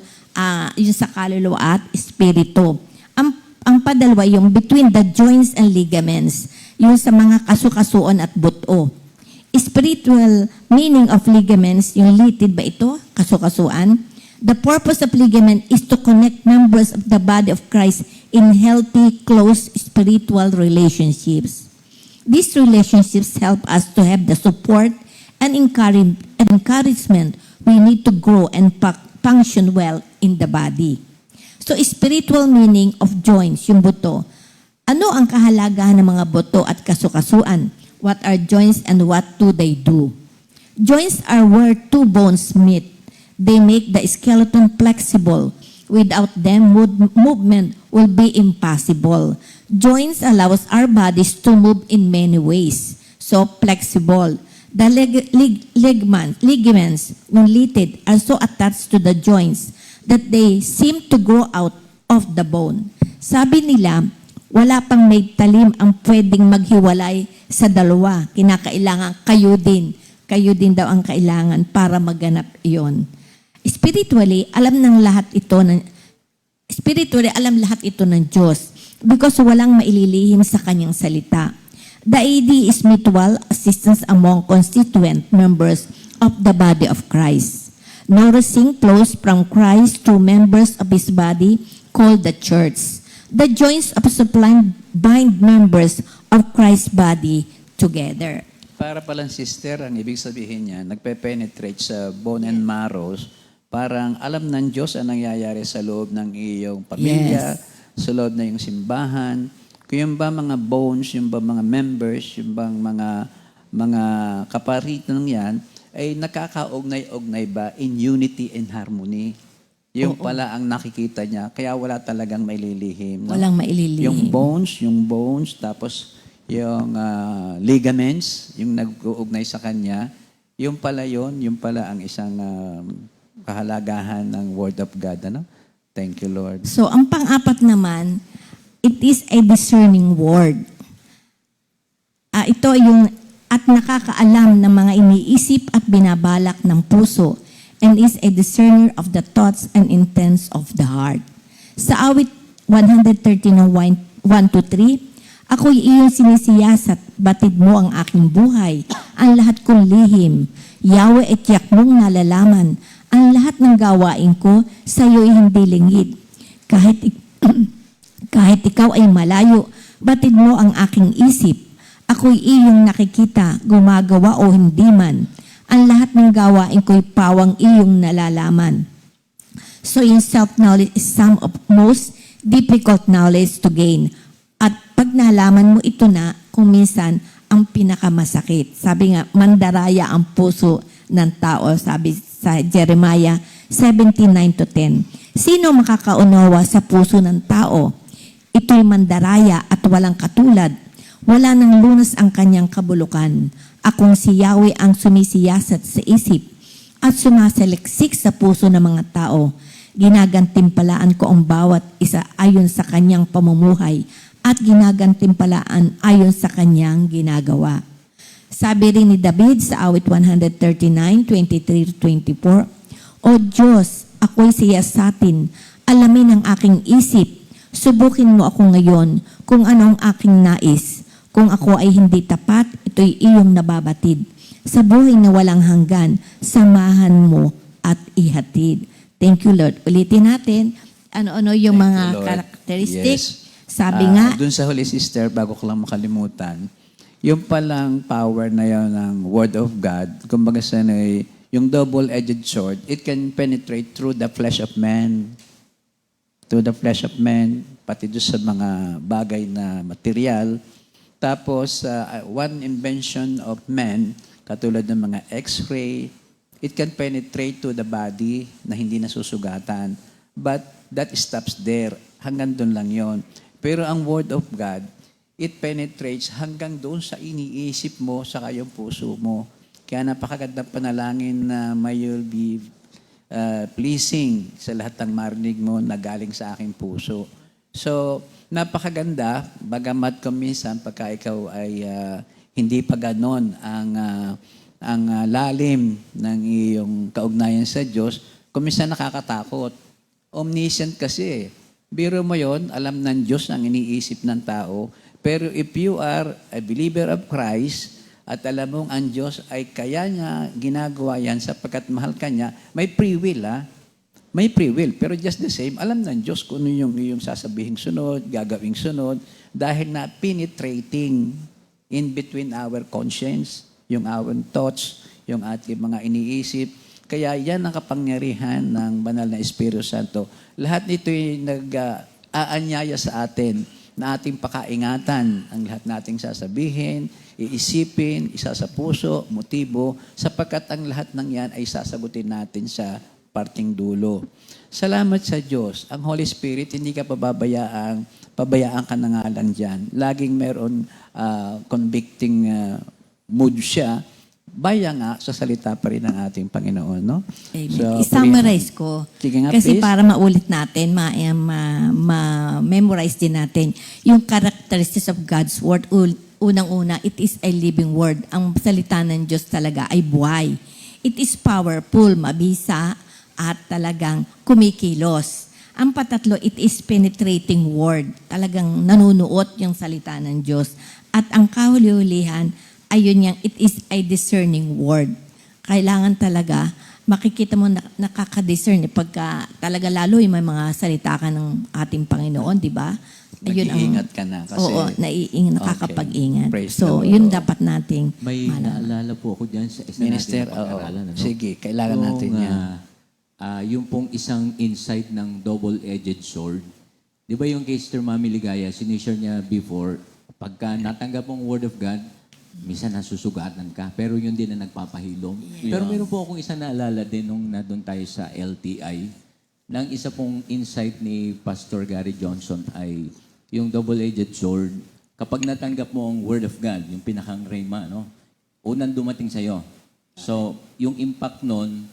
yung sa kaluluwa at espiritu. Ang padalwa yung between the joints and ligaments, yung sa mga kasukasuan at buto. Spiritual meaning of ligaments, yung litid ba ito? Kasukasuan. The purpose of ligament is to connect members of the body of Christ in healthy, close spiritual relationships. These relationships help us to have the support and encouragement we need to grow and function well in the body. So, spiritual meaning of joints, yung buto. Ano ang kahalagahan ng mga buto at kasukasuan? What are joints and what do they do? Joints are where two bones meet. They make the skeleton flexible. Without them, movement will be impossible. Joints allows our bodies to move in many ways. So, flexible. The ligaments, when litid, are so attached to the joints that they seem to grow out of the bone. Sabi nila, wala pang may talim ang pwedeng maghiwalay sa dalawa. Kinakailangan kayo din. Kayo din daw ang kailangan para maganap iyon. Spiritually, alam lahat ito ng Diyos because walang maililihim sa kanyang salita. The idea is mutual assistance among constituent members of the body of Christ. Nourishing flows from Christ to members of His body called the church. the joints of supplying bind members of Christ's body together. Para palang sister, ang ibig sabihin niya, nagpe-penetrate sa bone and marrows, parang alam ng Diyos ang nangyayari sa loob ng iyong pamilya, sa loob ng iyong simbahan. Kung yung ba mga bones, yung ba mga members, yung bang mga kaparitan yan, ay nakakaugnay-ugnay ba in unity and harmony? Yung pala ang nakikita niya, kaya wala talagang maililihim. No? Walang maililihim. Yung bones, tapos yung ligaments, yung nag-uugnay sa kanya, yung pala ang isang kahalagahan ng Word of God. Ano? Thank you, Lord. So, ang pang-apat naman, it is a discerning word. Ito yung at nakakaalam ng mga iniisip at binabalak ng puso and is a discerner of the thoughts and intents of the heart. Sa awit 139:1-3, ako'y iyong sinisiyasat, batid mo ang aking buhay, ang lahat kong lihim. Yahweh, etiyak mong nalalaman, ang lahat ng gawain ko sa iyo'y hindi lingid. Kahit ikaw ay malayo, batid mo ang aking isip. Ako'y iyong nakikita, gumagawa o hindi man. Ang lahat ng gawain ko'y pawang iyong nalalaman. So yung self-knowledge is some of most difficult knowledge to gain. At pag nalaman mo ito na, kung minsan, ang pinakamasakit. Sabi nga, mandaraya ang puso ng tao, sabi sa Jeremiah 17:9-10. Sino makakaunawa sa puso ng tao? Ito'y mandaraya at walang katulad. Wala nang lunas ang kanyang kabulukan. Akong si Yahweh ang sumisiyasat sa isip at sumasaliksik sa puso ng mga tao. Ginagantimpalaan ko ang bawat isa ayon sa kanyang pamumuhay at ginagantimpalaan ayon sa kanyang ginagawa. Sabi rin ni David sa awit 139:23-24, O Diyos, ako'y siyasatin, alamin ang aking isip, subukin mo ako ngayon kung ano ang aking nais. Kung ako ay hindi tapat, ito'y iyong nababatid. Sa buhay na walang hanggan, samahan mo at ihatid. Thank you, Lord. Ulitin natin, ano-ano yung Thank mga you, Lord. characteristic. Yes. Sabi nga, Dun sa Holy Sister, bago ko lang makalimutan, yung palang power na yun ng Word of God, kumbaga yung double-edged sword, it can penetrate through the flesh of man. Through the flesh of man, pati doon sa mga bagay na material. Tapos, one invention of man, katulad ng mga x-ray, it can penetrate to the body na hindi nasusugatan. But that stops there. Hanggang doon lang yon. Pero ang Word of God, it penetrates hanggang doon sa iniisip mo sa kayong puso mo. Kaya napakagandang panalangin na may you'll be pleasing sa lahat ng marinig mo na galing sa aking puso. So, napakaganda, bagamat minsan pagka ikaw ay hindi pa ganon ang lalim ng iyong kaugnayan sa Diyos, minsan nakakatakot. Omniscient kasi. Biro mo yon, alam ng Diyos ang iniisip ng tao. Pero if you are a believer of Christ at alam mong ang Diyos ay kaya niya ginagawa yan sapagkat mahal ka niya, may free will May free will. Pero just the same, alam ng Diyos kung ano yung sasabihin sunod, gagawing sunod, dahil na penetrating in between our conscience, yung our thoughts, yung ating mga iniisip. Kaya yan ang kapangyarihan ng banal na Espiritu Santo. Lahat nito'y nag-aanyaya sa atin na ating pakaingatan ang lahat nating sasabihin, iisipin, isa sa puso, motibo, sapagkat ang lahat ng yan ay sasagutin natin sa parting dulo. Salamat sa Diyos. Ang Holy Spirit, hindi ka pabayaan ka na nga lang dyan. Laging meron convicting mood siya. Baya nga sa salita pa rin ng ating Panginoon, no? Amen. I-summarize ko. Sige nga, Kasi please. para maulit natin, ma-memorize din natin yung characteristics of God's Word. Unang-una, it is a living Word. Ang salita ng Diyos talaga ay buhay. It is powerful, mabisa, at talagang kumikilos. Ang patatlo, it is penetrating Word. Talagang nanunuot yung salita ng Diyos. At ang kahuli-hulihan, ayun yang it is a discerning word. Kailangan talaga, makikita mo nakaka-discern pagka talaga lalo yung may mga salita ka ng ating Panginoon, di ba? Nag-iingat ka na kasi... Oo, nakakapag-ingat. Praise the So, Lord. yun dapat nating May naalala po ako dyan sa isa Minister, natin na pag-aralan. oo. Sige, kailangan natin yan. Yung pong isang insight ng double-edged sword. Di ba yung kay Sister Mami Ligaya, sinishare niya before, pagka natanggap mong Word of God, minsan nasusugatan ka, pero yun din na nagpapahilom. Pero meron po akong isa naalala din nung nandun tayo sa LTI, nang isa pong insight ni Pastor Gary Johnson ay yung double-edged sword. Kapag natanggap mo ang Word of God, yung pinakang rhema, no? Unang dumating sa'yo. So, yung impact nun,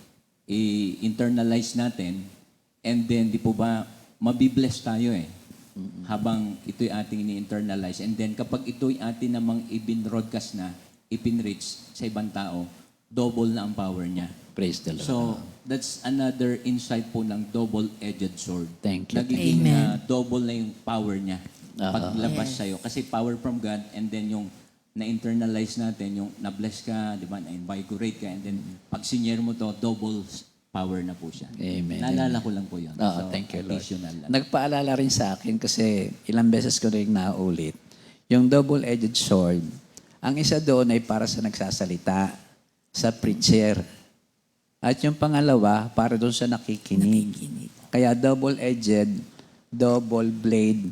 i-internalize natin, and then, di po ba, mabibless tayo eh. Habang ito'y ating ini-internalize. And then, kapag ito'y atin namang ibin-broadcast na, ipin-reach sa ibang tao, double na ang power niya. Praise the Lord. So, that's another insight po ng double-edged sword. Thank you. Nagiging Amen. double na yung power niya paglabas sa'yo. Kasi power from God, and then yung na-internalize natin, yung na-bless ka, di ba, na-invigorate ka, and then pag sinyer mo to, double power na po siya. Amen. Naalala ko lang po yun. Oo, So, thank you, Lord. additional lang. Nagpaalala rin sa akin kasi ilang beses ko rin naulit. Yung double-edged sword, ang isa doon ay para sa nagsasalita, sa preacher. At yung pangalawa, para doon sa nakikinig. Kaya double-edged, double blade,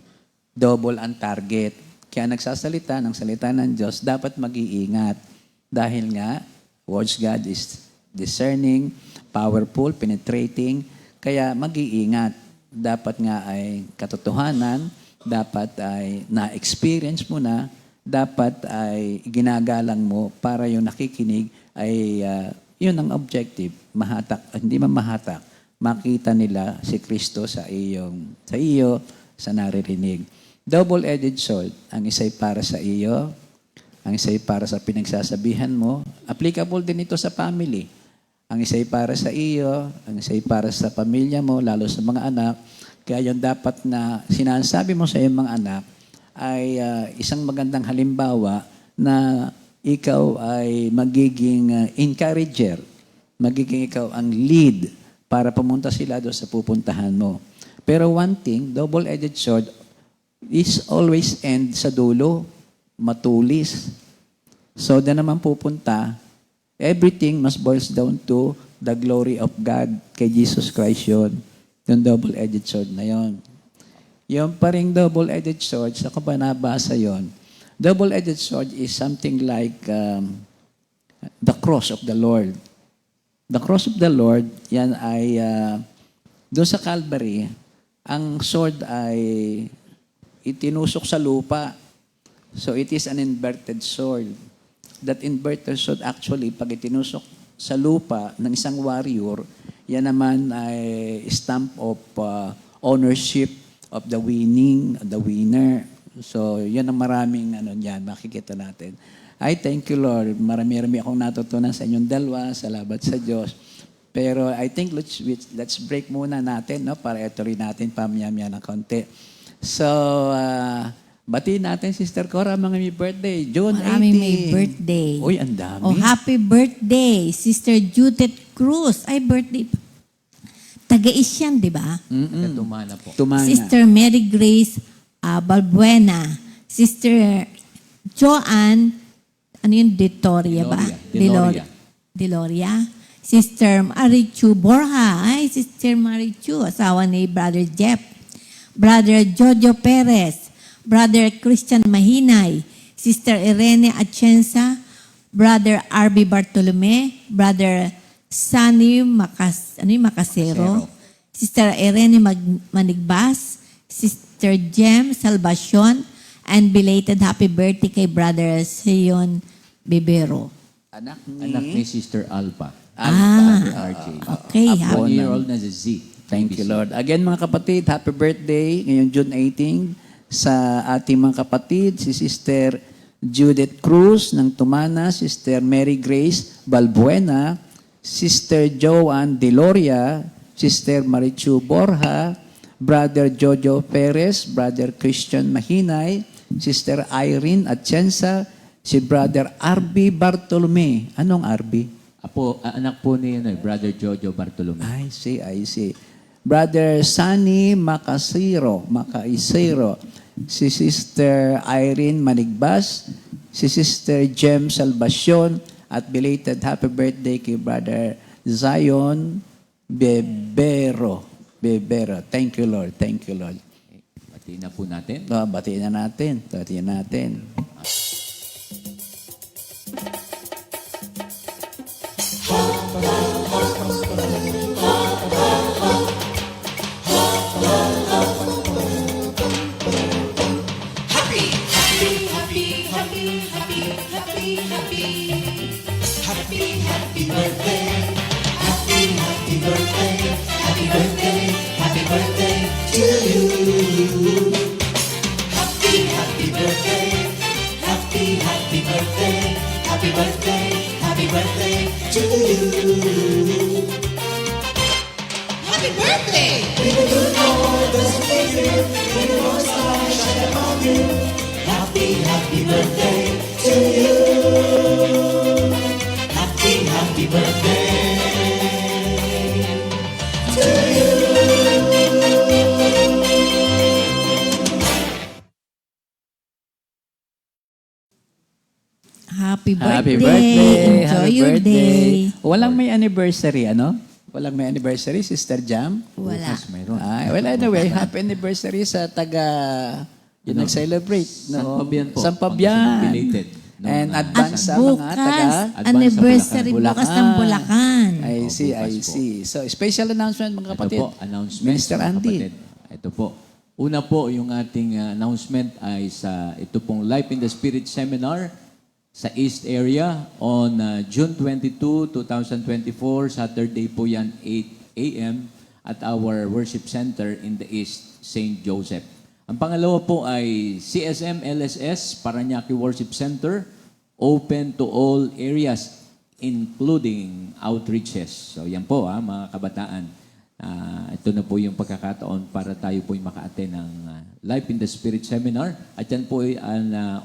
double ang target. Kaya nagsasalita ng salita ng Diyos, dapat mag-iingat. Dahil nga, words God is discerning, powerful, penetrating. Kaya mag-iingat. Dapat nga ay katotohanan, dapat ay na-experience mo na, dapat ay ginagalang mo para yung nakikinig ay yun ang objective. Mahatak, hindi man mahatak, makita nila si Kristo sa iyo, sa naririnig. Double-edged sword, ang isa'y para sa iyo, ang isa'y para sa pinagsasabihan mo. Applicable din ito sa family. Ang isa'y para sa iyo, ang isa'y para sa pamilya mo, lalo sa mga anak. Kaya yung dapat na sinasabi mo sa iyong mga anak ay isang magandang halimbawa na ikaw ay magiging encourager, magiging ikaw ang lead para pumunta sila doon sa pupuntahan mo. Pero one thing, double-edged sword is always end sa dulo, matulis. So, na naman pupunta, everything must boils down to the glory of God kay Jesus Christ yun. Yung double-edged sword na yun. Yung paring double-edged sword, sa ko ba nabasa yun? Double-edged sword is something like the cross of the Lord. The cross of the Lord, yan ay doon sa Calvary, ang sword ay itinusok sa lupa. So it is an inverted sword. That inverted sword actually, pag itinusok sa lupa ng isang warrior, yan naman ay stamp of ownership of the winner. So yan ang maraming yan, makikita natin. I thank you, Lord. Marami-rami akong natutunan sa inyong dalawa. Salamat sa Diyos. Pero I think let's break muna natin, no, para ito rin natin pamiyamya ng konti. So, batiin natin, Sister Cora, mga may birthday. June 18. Maraming may birthday. Uy, ang dami. Oh, happy birthday, Sister Judith Cruz. Ay, birthday. Taga-is yan, di ba? Katumana po. Tumana. Sister Mary Grace Balbuena. Sister Joanne, ano yun, Detoria ba? Deloria. Deloria. Sister Marichu Borja. Ay, Sister Marichu, asawa ni Brother Jeff. Brother Jojo Perez, Brother Christian Mahinay, Sister Irene Atienza, Brother R.B. Bartolome, Brother Sunny Macasero, Sister Irene Manigbas, Sister Jem Salvacion, and belated happy birthday kay Brother Sion Bibero. Anak Anak ni Sister Alpha. RJ. Okay, 1 year old na si Z. Thank you, Lord. Again, mga kapatid, happy birthday ngayong June 18 sa ating mga kapatid, si Sister Judith Cruz ng Tumana, Sister Mary Grace Balbuena, Sister Joanne Deloria, Sister Marichu Borja, Brother Jojo Perez, Brother Christian Mahinay, Sister Irene Atienza, si Brother R.B. Bartolome. Anong R.B.? Anak po ni Brother Jojo Bartolome. I see. Brother Sunny Macaisero, si Sister Irene Manigbas, si Sister Jem Salvacion, at belated happy birthday kay Brother Zion Bebero. Thank you, Lord. Thank you, Lord. Pati na po natin. Batiin na natin. Batiin natin. Happy birthday. Happy birthday. Enjoy Happy your birthday. day. Walang may anniversary, ano? Walang may anniversary, Sister Jam? Wala. Bukas mayroon. Well, anyway, happy anniversary sa taga yung nag-celebrate. San Fabian po. San Fabian. Belated. And At advance sa mga taga bukas, Advance sa anniversary Bulacan. bukas ng Bulacan. I see, bukas I po. see. So, special announcement mga kapatid. Ito po, announcement. Minister mga Andy. kapatid. Ito po. Una po, yung ating announcement ay sa ito pong Life in the Spirit Seminar sa East area on June 22, 2024. Saturday po yan, 8 a.m. at our worship center in the East, St. Joseph. Ang pangalawa po ay CSM LSS, Parañaque Worship Center, open to all areas, including outreaches. So yan po mga kabataan. Ito na po yung pagkakataon para tayo po maka-attend ng Life in the Spirit Seminar. At yan po ay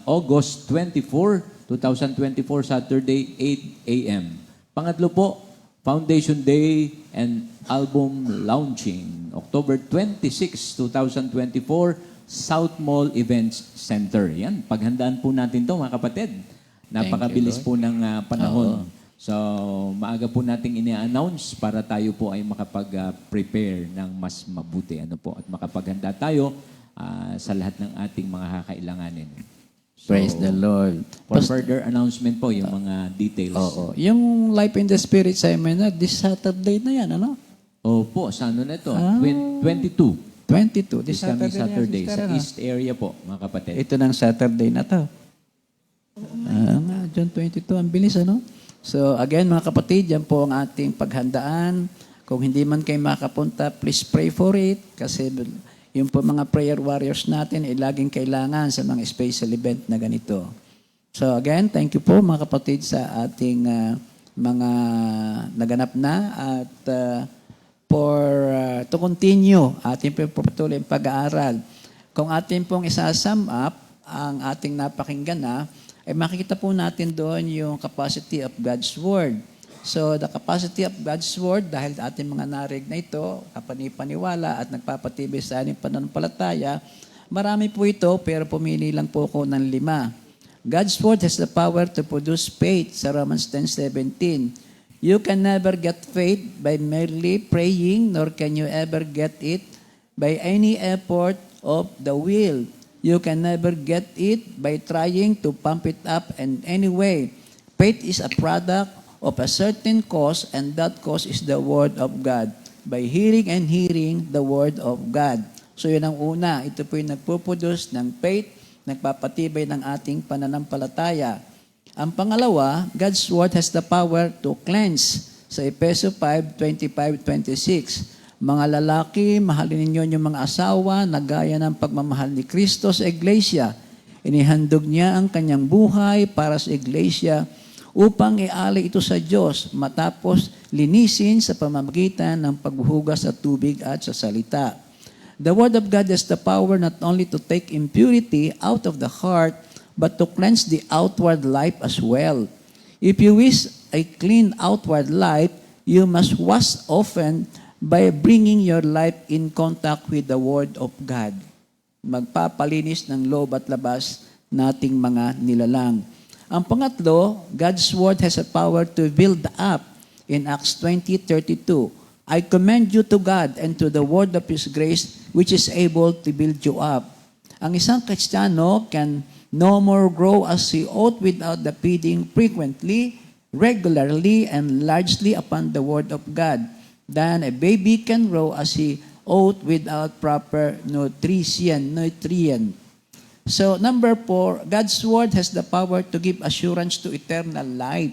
August 24, 2024, Saturday, 8 a.m. Pangatlo po, Foundation Day and Album Launching, October 26, 2024, South Mall Events Center. Yan, paghandaan po natin to mga kapatid. Napakabilis po ng panahon. So, maaga po nating ini-announce para tayo po ay makapag-prepare ng mas mabuti at makapaghanda tayo sa lahat ng ating mga kakailanganin. So, Praise the Lord. For further announcement po, yung mga details. Oo. Yung Life in the Spirit Seminar, this Saturday na yan, ano? Opo, sa ano na ito? 22. 22. This This coming Saturday, Saturday sa East area po, mga kapatid. Ito ng Saturday na to. June 22, ang bilis, ano? So, again, mga kapatid, yan po ang ating paghandaan. Kung hindi man kayo makapunta, please pray for it. Kasi yung po mga prayer warriors natin ay laging kailangan sa mga special event na ganito. So, again, thank you po, mga kapatid, sa ating mga naganap na at to continue ating patuloy ang pag-aaral. Kung ating pong isasum up ang ating napakinggan ay makikita po natin doon yung capacity of God's Word. So, the capacity of God's Word, dahil ating mga narig na ito, kapanipaniwala at nagpapatibay sa ating pananampalataya, marami po ito, pero pumili lang po ako ng 5. God's Word has the power to produce faith sa Romans 10:17. You can never get faith by merely praying, nor can you ever get it by any effort of the will. You can never get it by trying to pump it up in any way. Faith is a product of a certain cause, and that cause is the Word of God. By hearing and hearing the Word of God. So yun ang una. Ito po yung nagpuproduce ng faith, nagpapatibay ng ating pananampalataya. Ang pangalawa, God's Word has the power to cleanse. Sa Efeso 5:25-26. Mga lalaki, mahalin ninyo yung mga asawa na gaya ng pagmamahal ni Kristo sa iglesia. Inihandog niya ang kanyang buhay para sa iglesia upang ialay ito sa Diyos matapos linisin sa pamamagitan ng paghuhugas sa tubig at sa salita. The Word of God has the power not only to take impurity out of the heart, but to cleanse the outward life as well. If you wish a clean outward life, you must wash often by bringing your life in contact with the Word of God. magpapalinis ng loob at labas nating mga nilalang. Ang pangatlo, God's Word has a power to build up. In Acts 20:32, I commend you to God and to the word of His grace, which is able to build you up. Ang isang Kristiyano can no more grow as he ought without the feeding frequently, regularly, and largely upon the Word of God than a baby can grow as he ought without proper nutrition. So, number 4, God's Word has the power to give assurance to eternal life.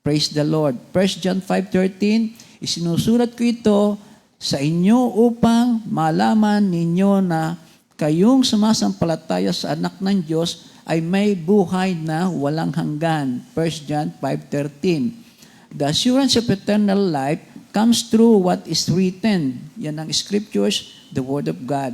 Praise the Lord. 1 John 5:13, isinusulat ko ito sa inyo upang malaman ninyo na kayong sumasampalataya sa anak ng Diyos ay may buhay na walang hanggan. 1 John 5:13. The assurance of eternal life comes through what is written. Yan ang scriptures, the Word of God.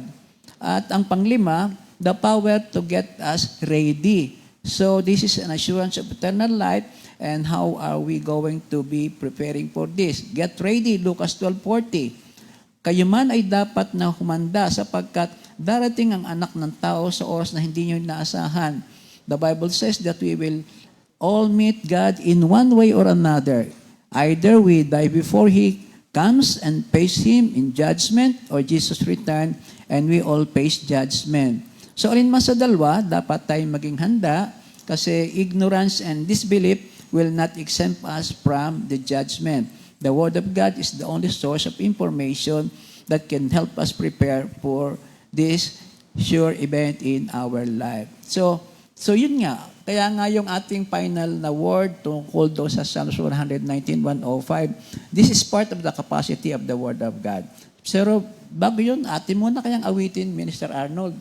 At ang panglima, the power to get us ready. So this is an assurance of eternal life. And how are we going to be preparing for this? Get ready, Lucas 12:40. Kayo man ay dapat na humanda sapagkat darating ang anak ng tao sa oras na hindi nyo inaasahan. The Bible says that we will all meet God in one way or another. Either we die before He comes and face Him in judgment, or Jesus return and we all face judgment. So alinman sa dalawa, dapat tayong maging handa kasi ignorance and disbelief will not exempt us from the judgment. The Word of God is the only source of information that can help us prepare for this sure event in our life. So yun nga. Kaya nga yung ating final na word tungkol doon sa Psalms 119:105, this is part of the capacity of the Word of God. Pero bago yun, atin muna kayang awitin, Minister Arnold.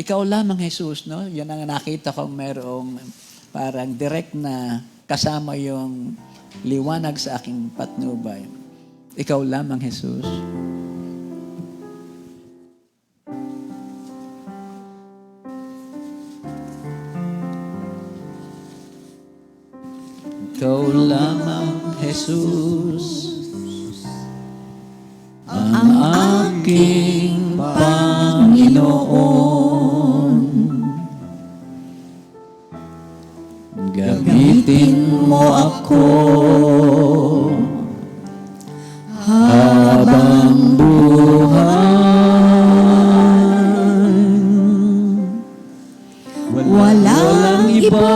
Ikaw lamang, Jesus, no? Yan ang nakita kong merong parang direct na kasama yung liwanag sa aking patnubay. Ikaw lamang, Jesus. Ikaw lamang, Jesus, ang aking Panginoon. Gamitin mo ako habang buhay. Walang iba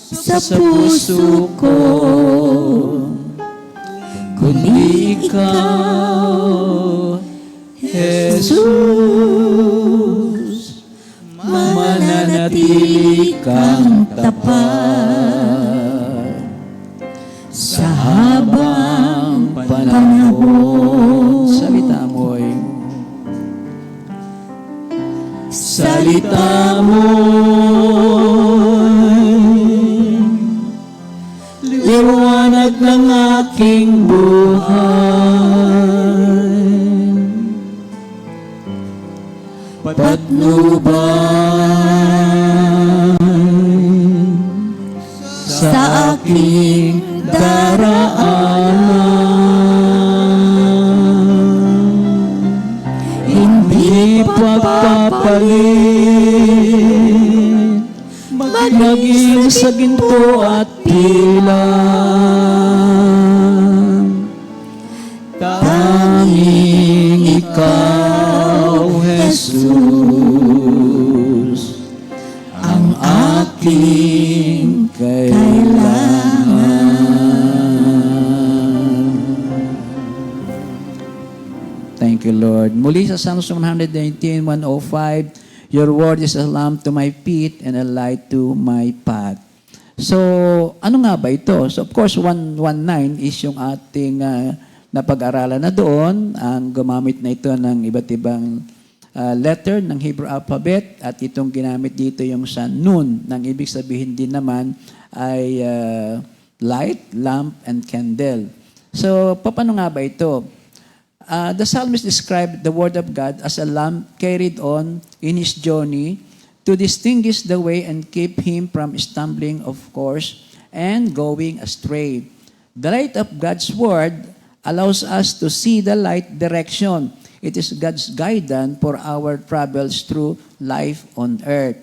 sa puso ko kundi Ikaw, Jesus. Mananatili kang tapat sa habang panahon. Salita mo'y liwanag ng aking buhay. Patnubay sa aking daraanan, hindi papapalit, maging sa ginto at pilang. Tanging Ikaw, Jesus, ang aking kailangan. Thank you, Lord. Muli sa Psalms 119:105, Your word is a lamp to my feet and a light to my path. So, ano nga ba ito? So, of course, 119 is yung ating napag-aralan na doon. Ang gumamit na ito ng iba't ibang letter ng Hebrew alphabet at itong ginamit dito yung sa nun. Nang ibig sabihin din naman ay light, lamp, and candle. So, paano nga ba ito? The psalmist described the word of God as a lamp carried on in his journey to distinguish the way and keep him from stumbling, of course, and going astray. The light of God's word allows us to see the light direction. It is God's guidance for our travels through life on earth.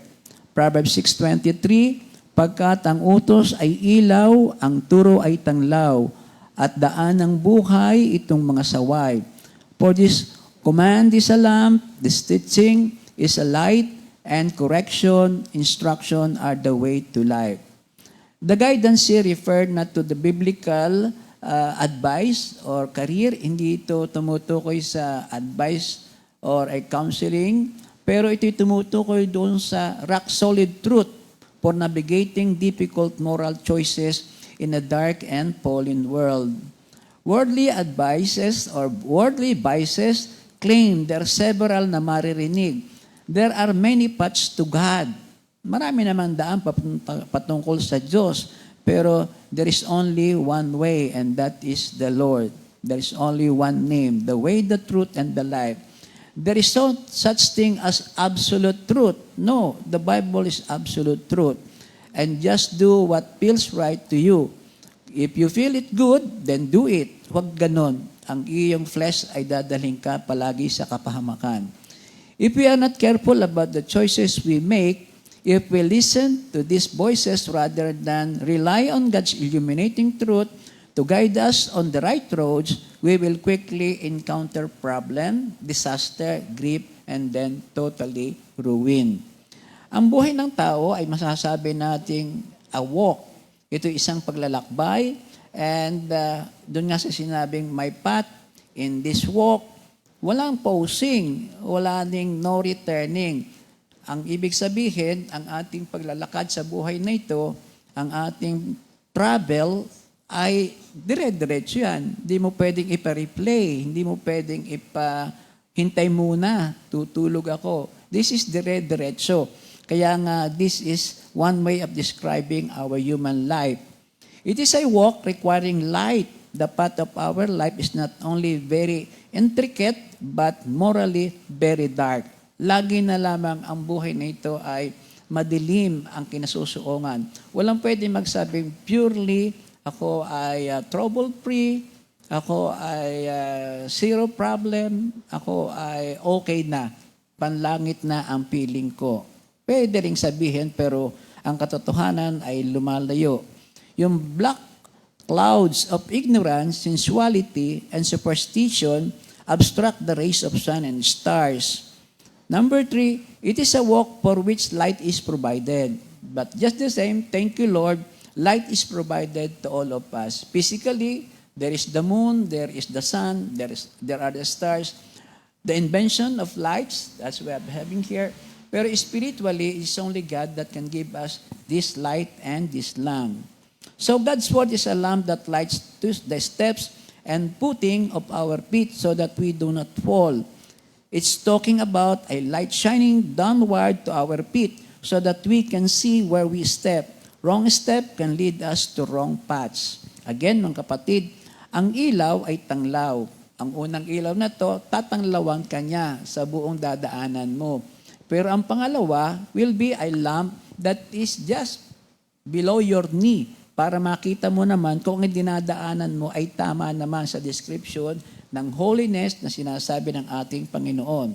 Proverbs 6:23, pagkat ang utos ay ilaw, ang turo ay tanglaw, at daan ng buhay itong mga saway. For this command is a lamp, this teaching is a light, and correction, instruction are the way to life. The guidance here referred not to the biblical advice or career. Hindi ito tumutukoy sa advice or a counseling, pero ito tumutukoy doon sa rock-solid truth for navigating difficult moral choices in a dark and fallen world. Worldly advices or worldly vices claim there are several na maririnig. There are many paths to God. Marami naman daan patungkol sa Diyos, pero there is only one way, and that is the Lord. There is only one name, the way, the truth, and the life. There is no such thing as absolute truth. No, the Bible is absolute truth. And just do what feels right to you. If you feel it good, then do it. Huwag ganon. Ang iyong flesh ay dadalhin ka palagi sa kapahamakan. If we are not careful about the choices we make, if we listen to these voices rather than rely on God's illuminating truth to guide us on the right roads, we will quickly encounter problem, disaster, grief, and then totally ruin. Ang buhay ng tao ay masasabi nating a walk. Ito isang paglalakbay, and doon nga sa sinabing my path in this walk, walang pausing, wala ning no returning. Ang ibig sabihin, ang ating paglalakad sa buhay na ito, ang ating travel ay dire-diretso yan. Hindi mo pwedeng ipa-replay, hindi mo pwedeng hintay muna, tutulog ako. This is dire-diretso. Kaya nga, this is one way of describing our human life. It is a walk requiring light. The path of our life is not only very intricate, but morally very dark. Lagi na lamang ang buhay na ito ay madilim ang kinasusuongan. Walang pwede magsabing purely, ako ay trouble-free, ako ay zero problem, ako ay okay na, panlangit na ang feeling ko. Pwede ring sabihin, pero ang katotohanan ay lumalayo. Yung black clouds of ignorance, sensuality, and superstition obstruct the rays of sun and stars. Number 3, it is a walk for which light is provided. But just the same, thank you, Lord, light is provided to all of us. Physically, there is the moon, there is the sun, there are the stars. The invention of lights, that's what I'm having here. Pero spiritually, it's only God that can give us this light and this lamp. So God's word is a lamp that lights the steps and footing of our feet so that we do not fall. It's talking about a light shining downward to our feet so that we can see where we step. Wrong step can lead us to wrong paths. Again, mga kapatid, ang ilaw ay tanglaw. Ang unang ilaw na to, tatanglawan ka niya sa buong dadaanan mo. Pero ang pangalawa will be a lamp that is just below your knee para makita mo naman kung ang dinadaanan mo ay tama naman sa description ng holiness na sinasabi ng ating Panginoon.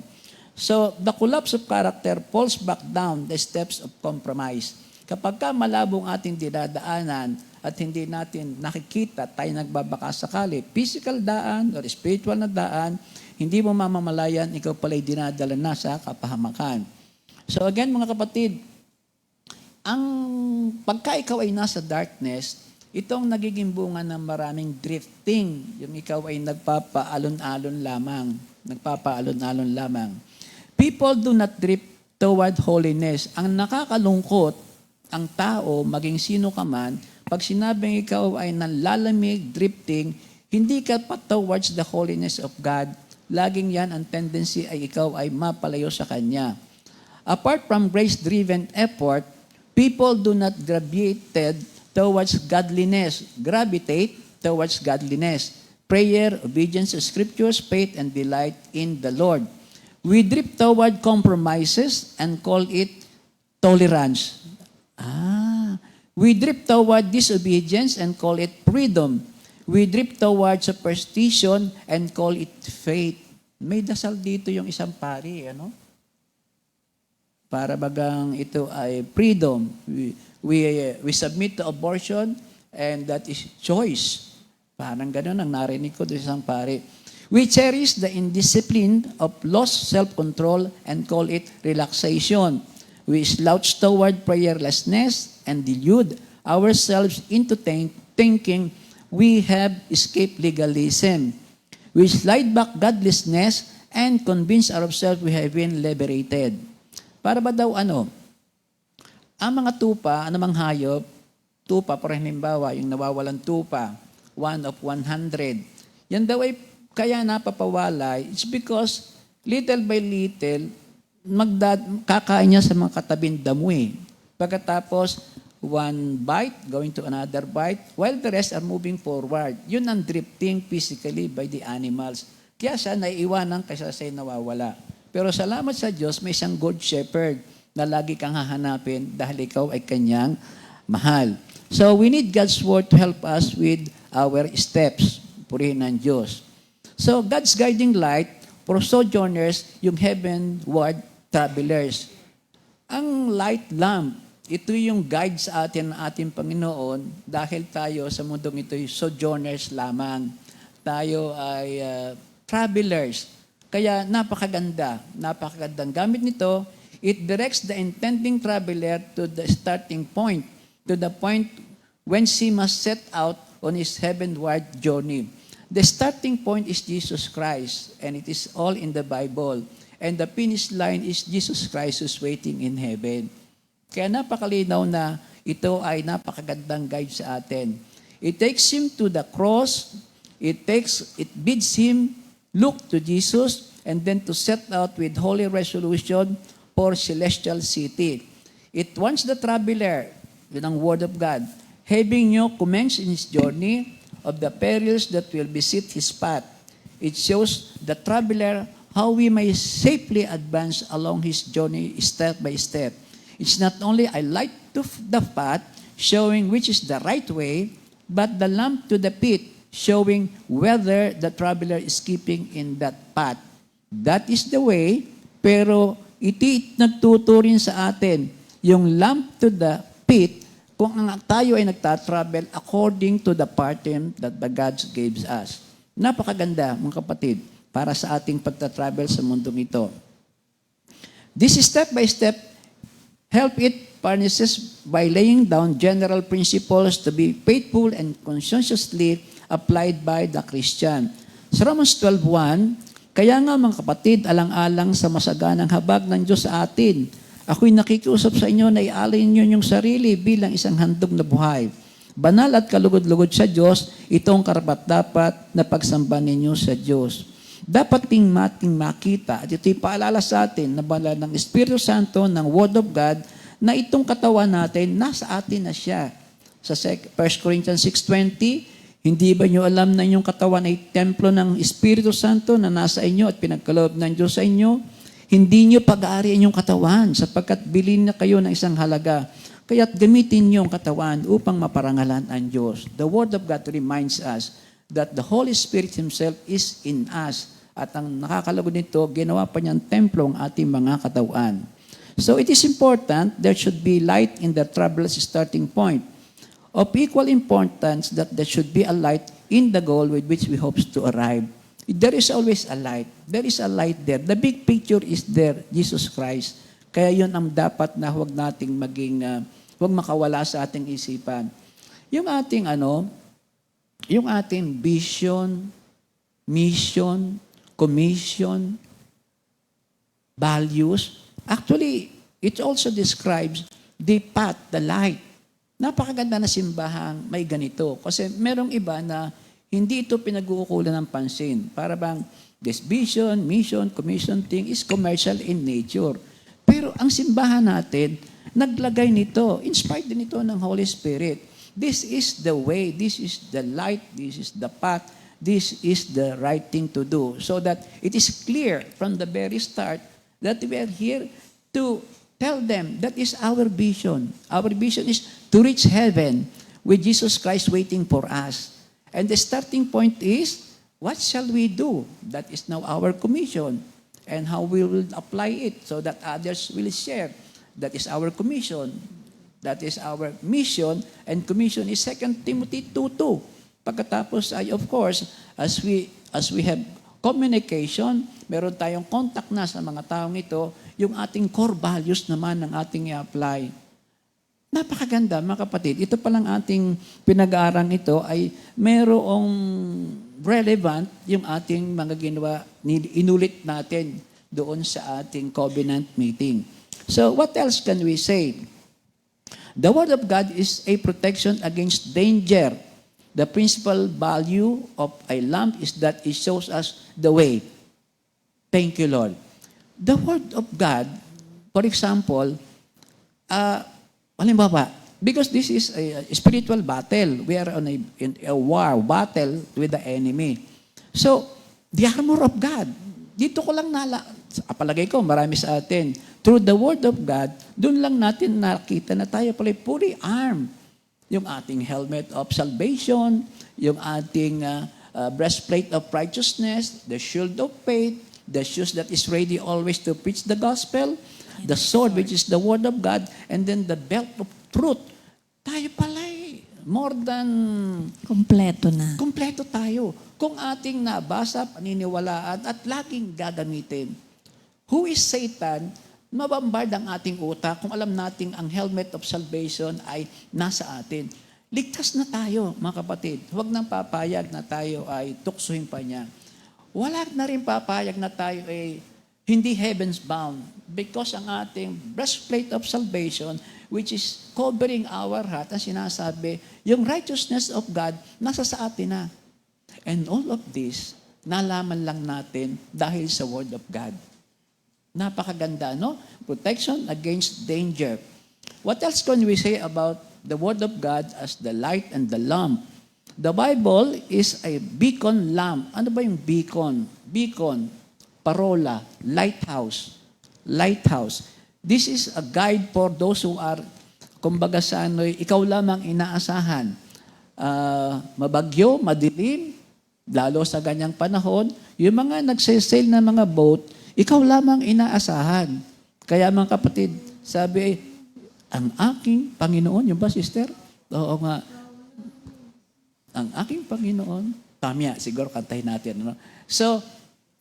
So, the collapse of character falls back down the steps of compromise. Kapag ka malabong ating dinadaanan at hindi natin nakikita, tayo nagbabaka sakali, physical daan or spiritual na daan, hindi mo mamamalayan, ikaw pala'y dinadala na sa kapahamakan. So again, mga kapatid, ang pagka ikaw ay nasa darkness, itong nagiging bunga ng maraming drifting. Yung ikaw ay nagpapaalon-alon lamang. People do not drift toward holiness. Ang nakakalungkot, ang tao, maging sino ka man, pag sinabing ikaw ay nanlalamig, drifting, hindi ka pa towards the holiness of God. Laging yan, ang tendency ay ikaw ay mapalayo sa Kanya. Apart from grace-driven effort, people do not gravitate towards godliness. Prayer, obedience to scriptures, faith, and delight in the Lord. We drift toward compromises and call it tolerance. We drift toward disobedience and call it freedom. We drift towards superstition and call it faith. May dasal dito yung isang pari, ano? Para bagang ito ay freedom. We submit to abortion and that is choice. Parang gano'n ang narinig ko doon sa isang pari. We cherish the indiscipline of lost self-control and call it relaxation. We slouch toward prayerlessness and delude ourselves into thinking we have escaped legalism. We slide back godlessness and convince ourselves we have been liberated. Para ba daw ano? Ang mga tupa, anumang hayop, tupa, para halimbawa, yung nawawalan tupa, 1 of 100. Yan daw ay kaya napapawalay. It's because little by little, kakain niya sa mga katabing damo eh. Pagkatapos, one bite, going to another bite, while the rest are moving forward. Yun ang drifting physically by the animals. Kaya siya naiiwanan kaysa sa'yo nawawala. Pero salamat sa Diyos, may isang good shepherd na lagi kang hahanapin dahil ikaw ay kanyang mahal. So we need God's word to help us with our steps. Purihin ng Diyos. So God's guiding light for sojourners, yung heavenward travelers. Ang light lamp, ito yung guide sa atin ng ating Panginoon dahil tayo sa mundong ito ay sojourners lamang. Tayo ay travelers. Kaya napakagandang gamit nito. It directs the intending traveler to the starting point, to the point when she must set out on his heavenward journey. The starting point is Jesus Christ, and it is all in the Bible. And the finish line is Jesus Christ who's waiting in heaven. Kaya napakalinaw na ito ay napakagandang guide sa atin. It takes him to the cross, it bids him look to Jesus, and then to set out with holy resolution for celestial city. It wants the traveler, with ang word of God, having new commence in his journey of the perils that will beset his path. It shows the traveler how we may safely advance along his journey step by step. It's not only a light to the path, showing which is the right way, but the lamp to the feet, showing whether the traveler is keeping in that path. That is the way, pero iti nagtuturin sa atin, yung lamp to the feet, kung tayo ay nagtatravel according to the pattern that the God gives us. Napakaganda, mga kapatid, para sa ating pagtatravel sa mundong ito. This step-by-step help it furnishes by laying down general principles to be faithful and conscientiously applied by the Christian. Sa Romans 12:1, kaya nga mga kapatid, alang-alang sa masaganang habag ng Diyos sa atin, ako'y nakikiusap sa inyo na ialin niyo yung sarili bilang isang handog na buhay. Banal at kalugod-lugod sa Diyos, itong karapat-dapat na pagsamba ninyo sa Diyos. Dapat ting makita, at ito'y paalala sa atin na banal ng Espiritu Santo, ng Word of God, na itong katawan natin, nasa atin na siya. Sa 1 Corinthians 6:20, hindi ba nyo alam na inyong katawan ay templo ng Espiritu Santo na nasa inyo at pinagkaloob ng Diyos sa inyo? Hindi nyo pag-aari inyong katawan sapagkat bilhin na kayo ng isang halaga. Kaya't gamitin nyo ang katawan upang maparangalan ang Diyos. The Word of God reminds us that the Holy Spirit Himself is in us. At ang nakakalagod nito, ginawa pa niyang templo ang ating mga katawan. So it is important there should be light in the traveler's starting point. Of equal importance that there should be a light in the goal with which we hope to arrive. There is always a light. There is a light there. The big picture is there, Jesus Christ. Kaya yun ang dapat na huwag nating huwag makawala sa ating isipan. Yung ating vision, mission, commission, values, actually, it also describes the path, the light. Napakaganda na simbahang may ganito. Kasi merong iba na hindi ito pinag-uukulan ng pansin. Para bang this vision, mission, commission thing is commercial in nature. Pero ang simbahan natin, naglagay nito, inspired din ito ng Holy Spirit. This is the way, this is the light, this is the path, this is the right thing to do. So that it is clear from the very start that we are here to tell them that is our vision. Our vision is to reach heaven with Jesus Christ waiting for us. And the starting point is, what shall we do? That is now our commission. And how we will apply it so that others will share. That is our commission. That is our mission. And commission is 2 Timothy 2:2. Pagkatapos ay, of course, as we have communication, meron tayong contact na sa mga taong ito, yung ating core values naman ng ating i-apply. Napakaganda, mga kapatid. Ito palang ating pinag-aarang ito ay merong relevant yung ating mga ginawa, inulit natin doon sa ating covenant meeting. So, what else can we say? The Word of God is a protection against danger. The principal value of a lamp is that it shows us the way. Thank you, Lord. The Word of God, for example, halimbawa, because this is a spiritual battle. We are in a war, battle with the enemy. So, the armor of God. Dito ko lang palagay ko, marami sa atin. Through the Word of God, doon lang natin nakita na tayo pala fully armed. Yung ating helmet of salvation, yung ating breastplate of righteousness, the shield of faith, the shoes that is ready always to preach the gospel, the sword which is the Word of God, and then the belt of truth. Tayo pala more than kompleto tayo. Kung ating nabasa, paniniwalaan, at laging gagamitin. Who is Satan? Mabambard ang ating utak kung alam nating ang helmet of salvation ay nasa atin. Ligtas na tayo, mga kapatid. Huwag nang papayag na tayo ay tuksuhin pa niya. Wala na rin papayag na tayo ay hindi heavens bound because ang ating breastplate of salvation, which is covering our heart, ang sinasabi, yung righteousness of God, nasa sa atin na. And all of this, nalaman lang natin dahil sa Word of God. Napakaganda, no? Protection against danger. What else can we say about the Word of God as the light and the lamp? The Bible is a beacon lamp. Ano ba yung beacon? Beacon, parola, lighthouse. Lighthouse. This is a guide for those who are, kumbaga sa ano'y, ikaw lamang inaasahan. Mabagyo, madilim, lalo sa ganyang panahon, yung mga nagsasail na mga boat, ikaw lamang inaasahan. Kaya mga kapatid, sabi, ang aking Panginoon, yung ba sister? Oo nga. Ang aking Panginoon, tamya, siguro kantahin natin. No? So,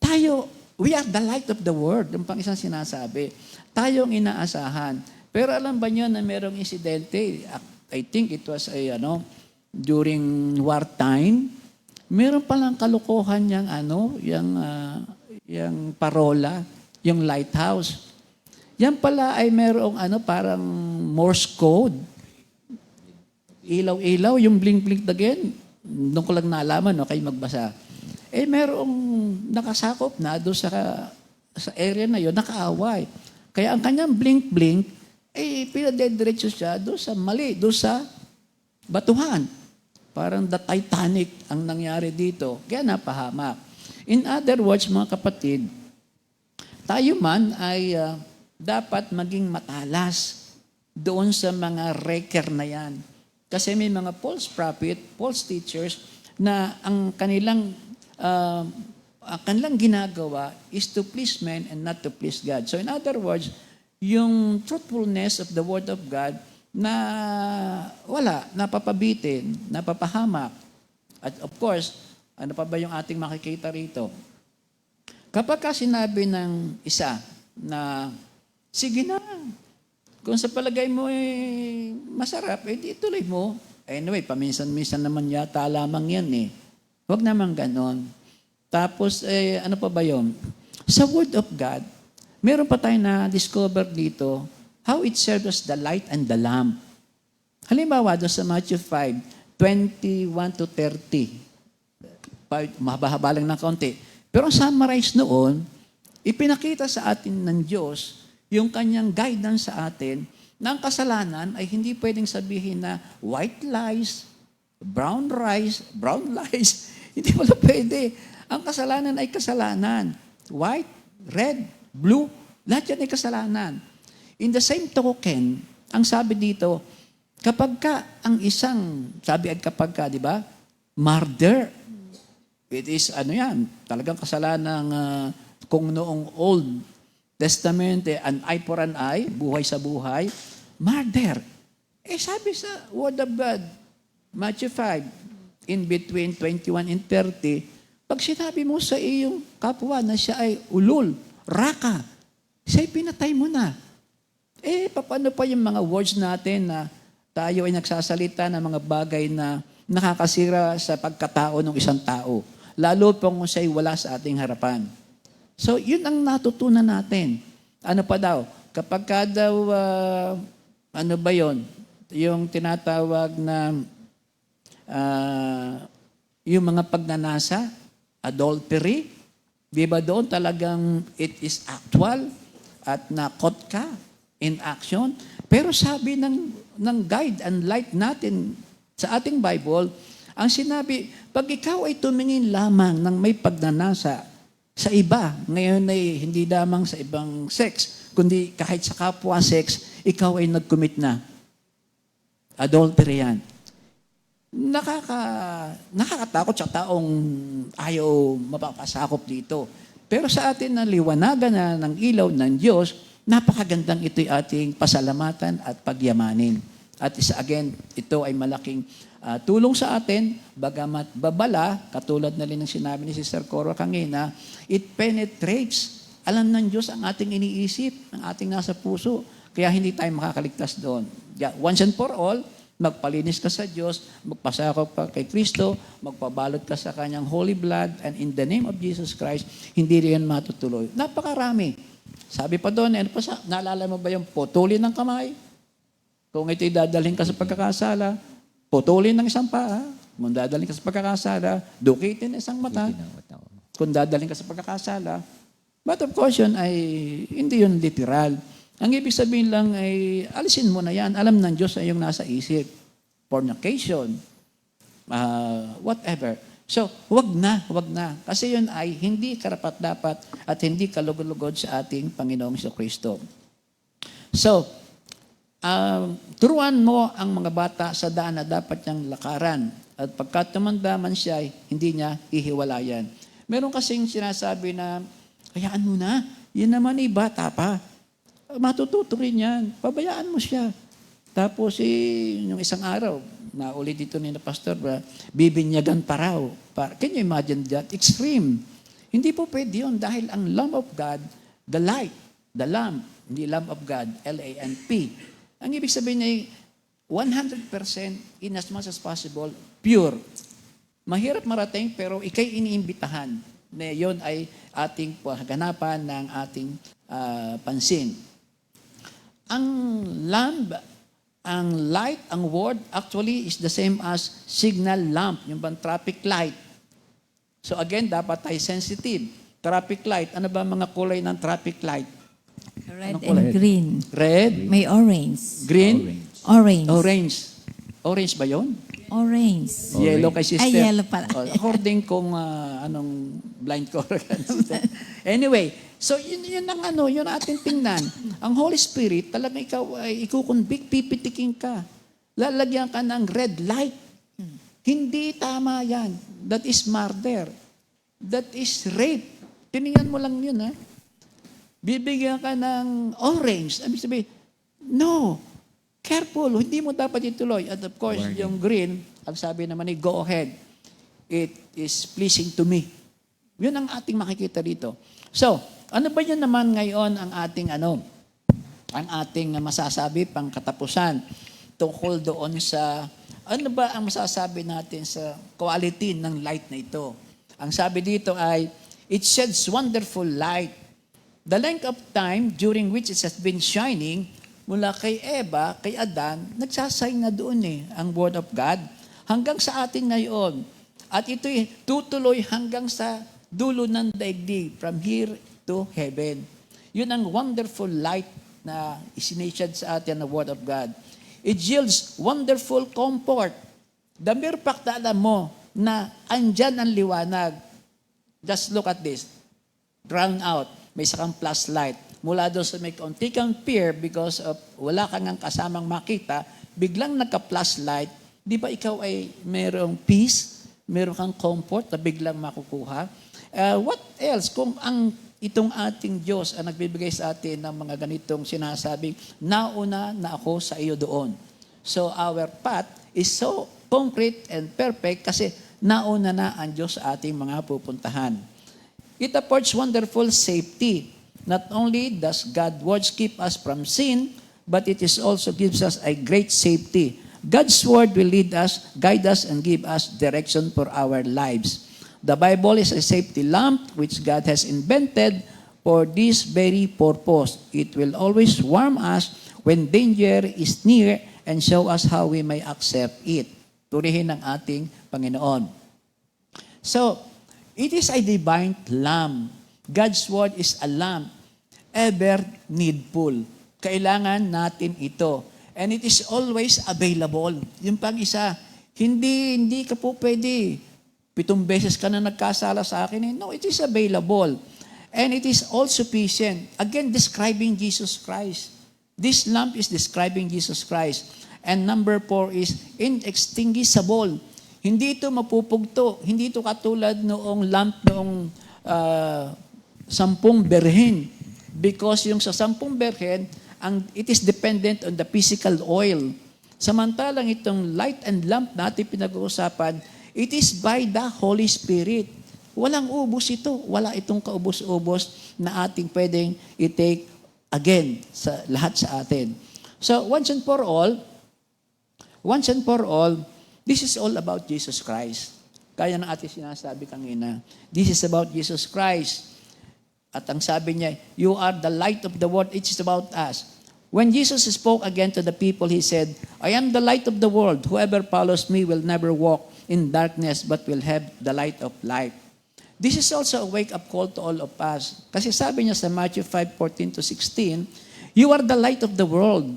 tayo, we are the light of the world. Yung pang isang sinasabi. Tayong inaasahan. Pero alam ba niyo na merong insidente? I think it was during wartime. Meron palang kalokohan yung parola, yung lighthouse. Yan pala ay merong parang Morse code. Ilaw-ilaw, yung blink-blink again. Doon ko lang nalaman, kayo magbasa. Merong nakasakop na doon sa area na yun, nakaaway. Kaya ang kanyang blink-blink, pinadediretso siya doon sa mali, doon sa batuhan. Parang the Titanic ang nangyari dito. Kaya napahamak. In other words, mga kapatid, tayo man ay dapat maging matalas doon sa mga wrecker na yan. Kasi may mga false prophet, false teachers na ang kanilang ginagawa is to please men and not to please God. So in other words, yung truthfulness of the Word of God na napapabitin, napapahamak. At of course, ano pa ba yung ating makikita rito? Kapag sinabi ng isa na, sige na, kung sa palagay mo masarap, di ituloy mo. Anyway, paminsan-minsan naman yata lamang yan Huwag naman ganon. Tapos, ano pa ba yun? Sa Word of God, meron pa tayo na discover dito how it serves as the light and the lamp. Halimbawa, doon sa Matthew 5:21-30. Mahaba-haba lang ng kaunti. Pero ang summarize noon, ipinakita sa atin ng Diyos yung kanyang guidance sa atin na ang kasalanan ay hindi pwedeng sabihin na white lies, brown lies. Hindi pala pwede. Ang kasalanan ay kasalanan. White, red, blue, lahat yan ay kasalanan. In the same token, ang sabi dito, kapag ka ang isang, sabi ay kapag ka, di ba? murder. It is, talagang kasalanan kung noong Old Testament, an eye for an eye, buhay sa buhay, murder. Sabi sa Word of God, Matthew 5, in between 21 and 30, pag sinabi mo sa iyong kapwa na siya ay ulol, raka, siya'y pinatay mo na. Paano pa yung mga words natin na tayo ay nagsasalita ng mga bagay na nakakasira sa pagkatao ng isang tao, lalo pa kung siya'y wala sa ating harapan. So, yun ang natutunan natin. Ano pa daw? Kapag ka daw, yung tinatawag na yung mga pagnanasa, adultery, di ba doon talagang it is actual at nakot ka in action? Pero sabi ng guide and light natin sa ating Bible, ang sinabi, pag ikaw ay tumingin lamang ng may pagnanasa sa iba, ngayon ay hindi lamang sa ibang sex, kundi kahit sa kapwa sex, ikaw ay nag-commit na. Adultery yan. Nakakatakot sa taong ayaw mapapasakop dito. Pero sa atin na liwanagan na ng ilaw ng Diyos, napakagandang ito'y ating pasalamatan at pagyamanin. At again, ito ay malaking tulong sa atin, bagamat babala, katulad na rin ng sinabi ni Sister Cora kanina, it penetrates. Alam ng Diyos ang ating iniisip, ang ating nasa puso. Kaya hindi tayo makakaligtas doon. Once and for all, magpalinis ka sa Diyos, magpasakop ka kay Kristo, magpabalot ka sa Kanyang holy blood, and in the name of Jesus Christ, hindi rin matutuloy. Napakarami. Sabi pa doon, naalala mo ba yung putulin ng kamay? Kung ito'y dadalhin ka sa pagkakasala, putulin ng isang paa. Kung dadalhin ka sa pagkakasala, dukitin isang mata. Kung dadalhin ka sa pagkakasala, but of course yun ay hindi yun literal. Ang ibig sabihin lang ay alisin mo na yan. Alam ng Diyos ay yung nasa isip. Fornication, whatever. So, wag na. Kasi yun ay hindi karapat-dapat at hindi kalugod-lugod sa ating Panginoong Jesucristo. So, turuan mo ang mga bata sa daan na dapat niyang lakaran. At pagka tumanda man siya, hindi niya hihiwalayan. Meron kasing sinasabi na, hayaan mo na, yun naman ay bata pa. Matututo rin yan. Pabayaan mo siya. Tapos, yung isang araw, nauli dito ni na Pastor, bibinyagan pa raw. Can you imagine that? Extreme. Hindi po pwede yun dahil ang Lamb of God, the light, the Lamb, hindi Lamb of God, L-A-M-P. Ang ibig sabihin ay 100% in as much as possible, pure. Mahirap marating pero ikay iniimbitahan na yun ay ating ganapan ng ating pansin. Ang lamp, ang light, ang word actually is the same as signal lamp, yung bang traffic light. So again, dapat tayo sensitive. Traffic light, ano ba mga kulay ng traffic light? Red and green. Red, May orange. green, Orange. orange. Orange ba yun? Orange. Yellow kay sister. Ay, yellow pala. According kung anong blind ko. Anyway, so yun ating tingnan. Ang Holy Spirit, talagang ikaw ay ikukonvict, pipitikin ka. Lalagyan ka ng red light. Hindi tama yan. That is murder. That is rape. Tinignan mo lang yun, ha? Bibigyan ka ng orange. Ibig sabihin, no. Careful, hindi mo dapat ituloy. At of course, yung green, ang sabi naman ni, go ahead. It is pleasing to me. Yun ang ating makikita dito. So, ano ba yun naman ngayon ang ating masasabi pang katapusan tungkol doon sa, ano ba ang masasabi natin sa quality ng light na ito? Ang sabi dito ay, it sheds wonderful light. The length of time during which it has been shining, mula kay Eva, kay Adan, nagsasay na doon ang Word of God hanggang sa atin ngayon. At ito'y tutuloy hanggang sa dulo ng daigdig, from here to heaven. Yun ang wonderful light na isinishad sa atin ng Word of God. It yields wonderful comfort. The mere fact na alam mo na andyan ang liwanag. Just look at this. Drown out. May sakang plus light. Mula doon sa may kaunti kang fear because of wala kang kasamang makita, biglang nagka-plus light, di ba ikaw ay mayroong peace, meron kang comfort na biglang makukuha. What else? Kung itong ating Diyos ang nagbibigay sa atin ng mga ganitong sinasabing, nauna na ako sa iyo doon. So our path is so concrete and perfect kasi nauna na ang Diyos sa ating mga pupuntahan. It affords wonderful safety. Not only does God's words keep us from sin, but it is also gives us a great safety. God's word will lead us, guide us, and give us direction for our lives. The Bible is a safety lamp which God has invented for this very purpose. It will always warm us when danger is near and show us how we may accept it. Purihin ng ating Panginoon. So, it is a divine lamp. God's word is a lamp, ever needful. Kailangan natin ito. And it is always available. Yung pag-isa, hindi ka po pwede. 7 beses ka na nagkasala sa akin. No, it is available. And it is all sufficient. Again, describing Jesus Christ. This lamp is describing Jesus Christ. And number 4 is inextinguishable. Hindi ito mapupugto. Hindi ito katulad noong lamp noong 10 berhen. Because yung sa 10 berhen, it is dependent on the physical oil. Samantalang itong light and lamp natin pinag-uusapan, it is by the Holy Spirit. Walang ubos ito. Wala itong kaubos-ubos na ating pwedeng i-take again sa lahat sa atin. So, once and for all, this is all about Jesus Christ. Kaya na ating sinasabi kanina, this is about Jesus Christ. At ang sabi niya, you are the light of the world. It is about us. When Jesus spoke again to the people, He said, I am the light of the world. Whoever follows me will never walk in darkness, but will have the light of life. This is also a wake-up call to all of us. Kasi sabi niya sa Matthew 5:14-16, you are the light of the world.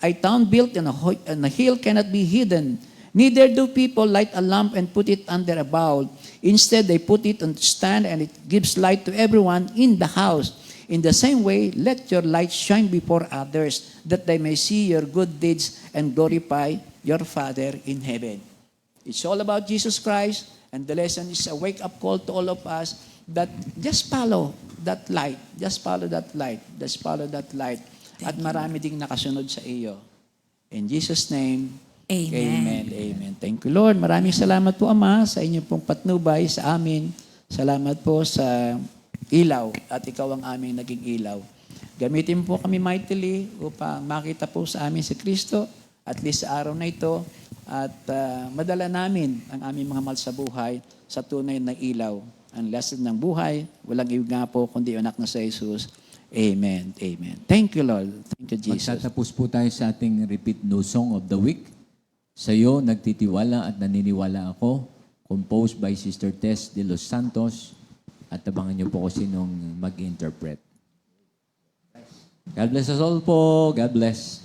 A town built on a hill cannot be hidden. Neither do people light a lamp and put it under a bowl. Instead, they put it on a stand and it gives light to everyone in the house. In the same way, let your light shine before others, that they may see your good deeds and glorify your Father in heaven. It's all about Jesus Christ, and the lesson is a wake-up call to all of us that just follow that light. Just follow that light. Just follow that light. At marami ding nakasunod sa iyo. In Jesus' name, Amen. Amen. Amen. Thank you, Lord. Maraming salamat po, Ama, sa inyong pong patnubay sa amin. Salamat po sa ilaw at ikaw ang aming naging ilaw. Gamitin po kami mightily upang makita po sa amin si Kristo at least sa araw na ito at madala namin ang aming mga mahal sa buhay sa tunay na ilaw. Ang lesson ng buhay, walang ibig nga po kundi anak na sa Jesus. Amen. Amen. Thank you, Lord. Thank you, Jesus. Magtatapos po tayo sa ating repeat no song of the week. Sa iyo, nagtitiwala at naniniwala ako, composed by Sister Tess de los Santos, at abangan niyo po kung sinong mag-interpret. God bless us all po. God bless.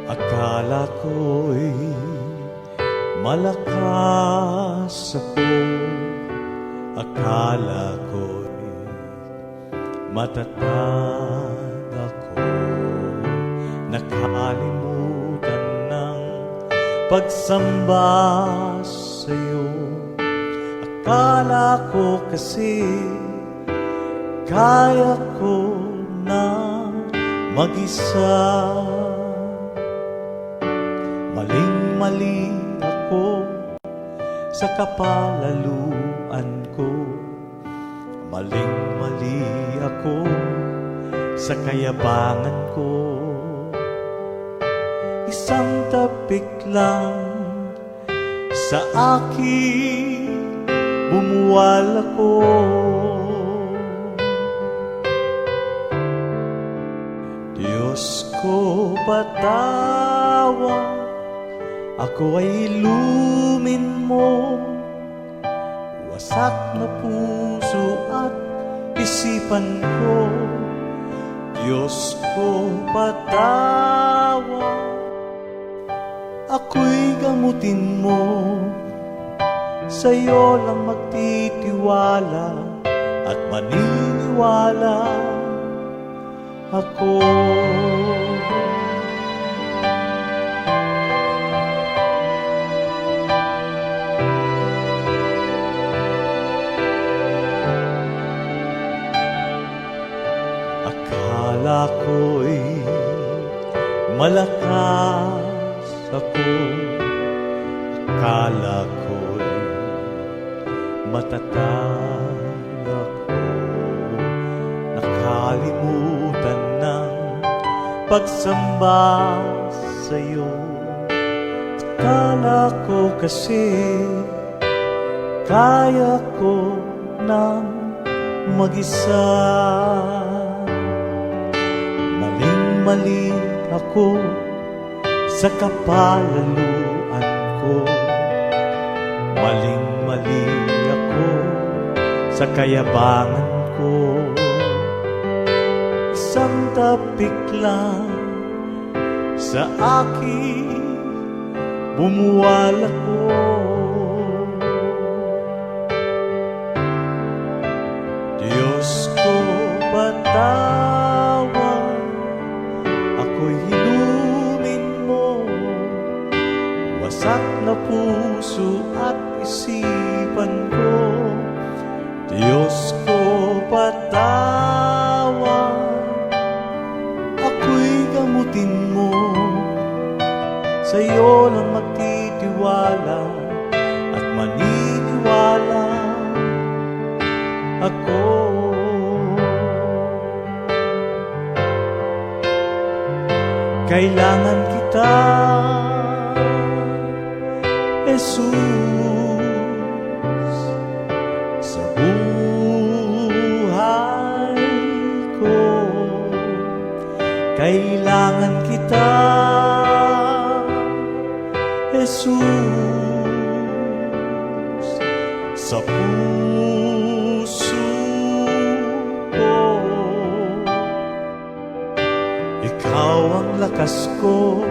Akala ko'y malakas ako, akala ko'y matatag ako, nakalimutan ng pagsamba sa'yo. Akala ko kasi kaya ko na mag-isa. Maling-mali ako sa kapalaluan ko. Maling-mali ako sa kayabangan ko. Isang tapik lang sa akin bumuwal ako. Diyos ko, patawad, ako ay ilumin mo. Wasak na puso at isipan ko, Diyos ko patawad, ako'y gamutin mo. Sa'yo lang magtitiwala at maniniwala ako. Akala ko'y malakas ako, akala ko'y matatag ako, nakalimutan ng pagsamba sa'yo. Akala ko kasi kaya ko nang mag-isa. Maling-mali ako sa kapalaluan ko, maling-mali ako sa kayabangan ko. Isang tapik lang sa akin bumuwal ako. Diyos ko patawad, ako'y hilumin mo. Wasak na puso at isipan ko, Diyos ko patawad, ako'y gamutin mo. Sa'yo lang magtitiwala at maniniwala ako. Kailangan kita, Jesus, sa buhay ko. Kailangan kita, Jesus, sa puso ko. Ikaw ang lakas ko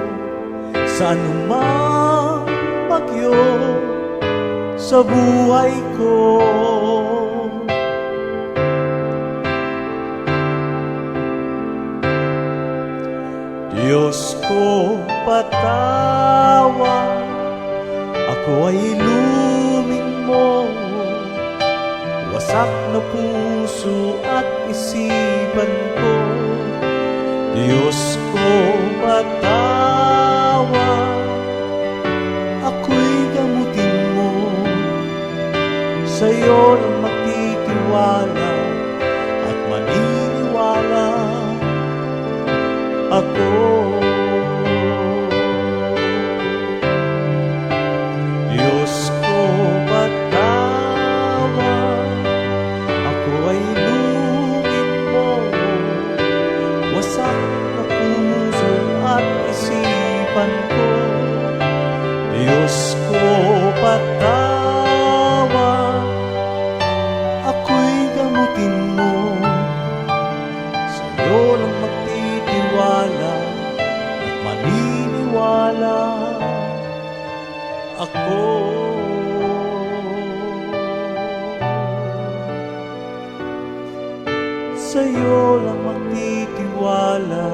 sa anumang bagyo sa buhay ko. Diyos ko patawad, ako ay ilumin mo. Wasak na puso at isipan ko, Diyos ko patawad, ako'y gamutin mo. Sa'yo lang magtitiwala at maniniwala ako. Diyos ko patawad, ako ay ilumin mo. Wasak na puso at isipan ko, Diyos ko patawad, ako'y gamutin mo. Sa'yo lang magtitiwala at maniniwala ako. Sa'yo lang magtitiwala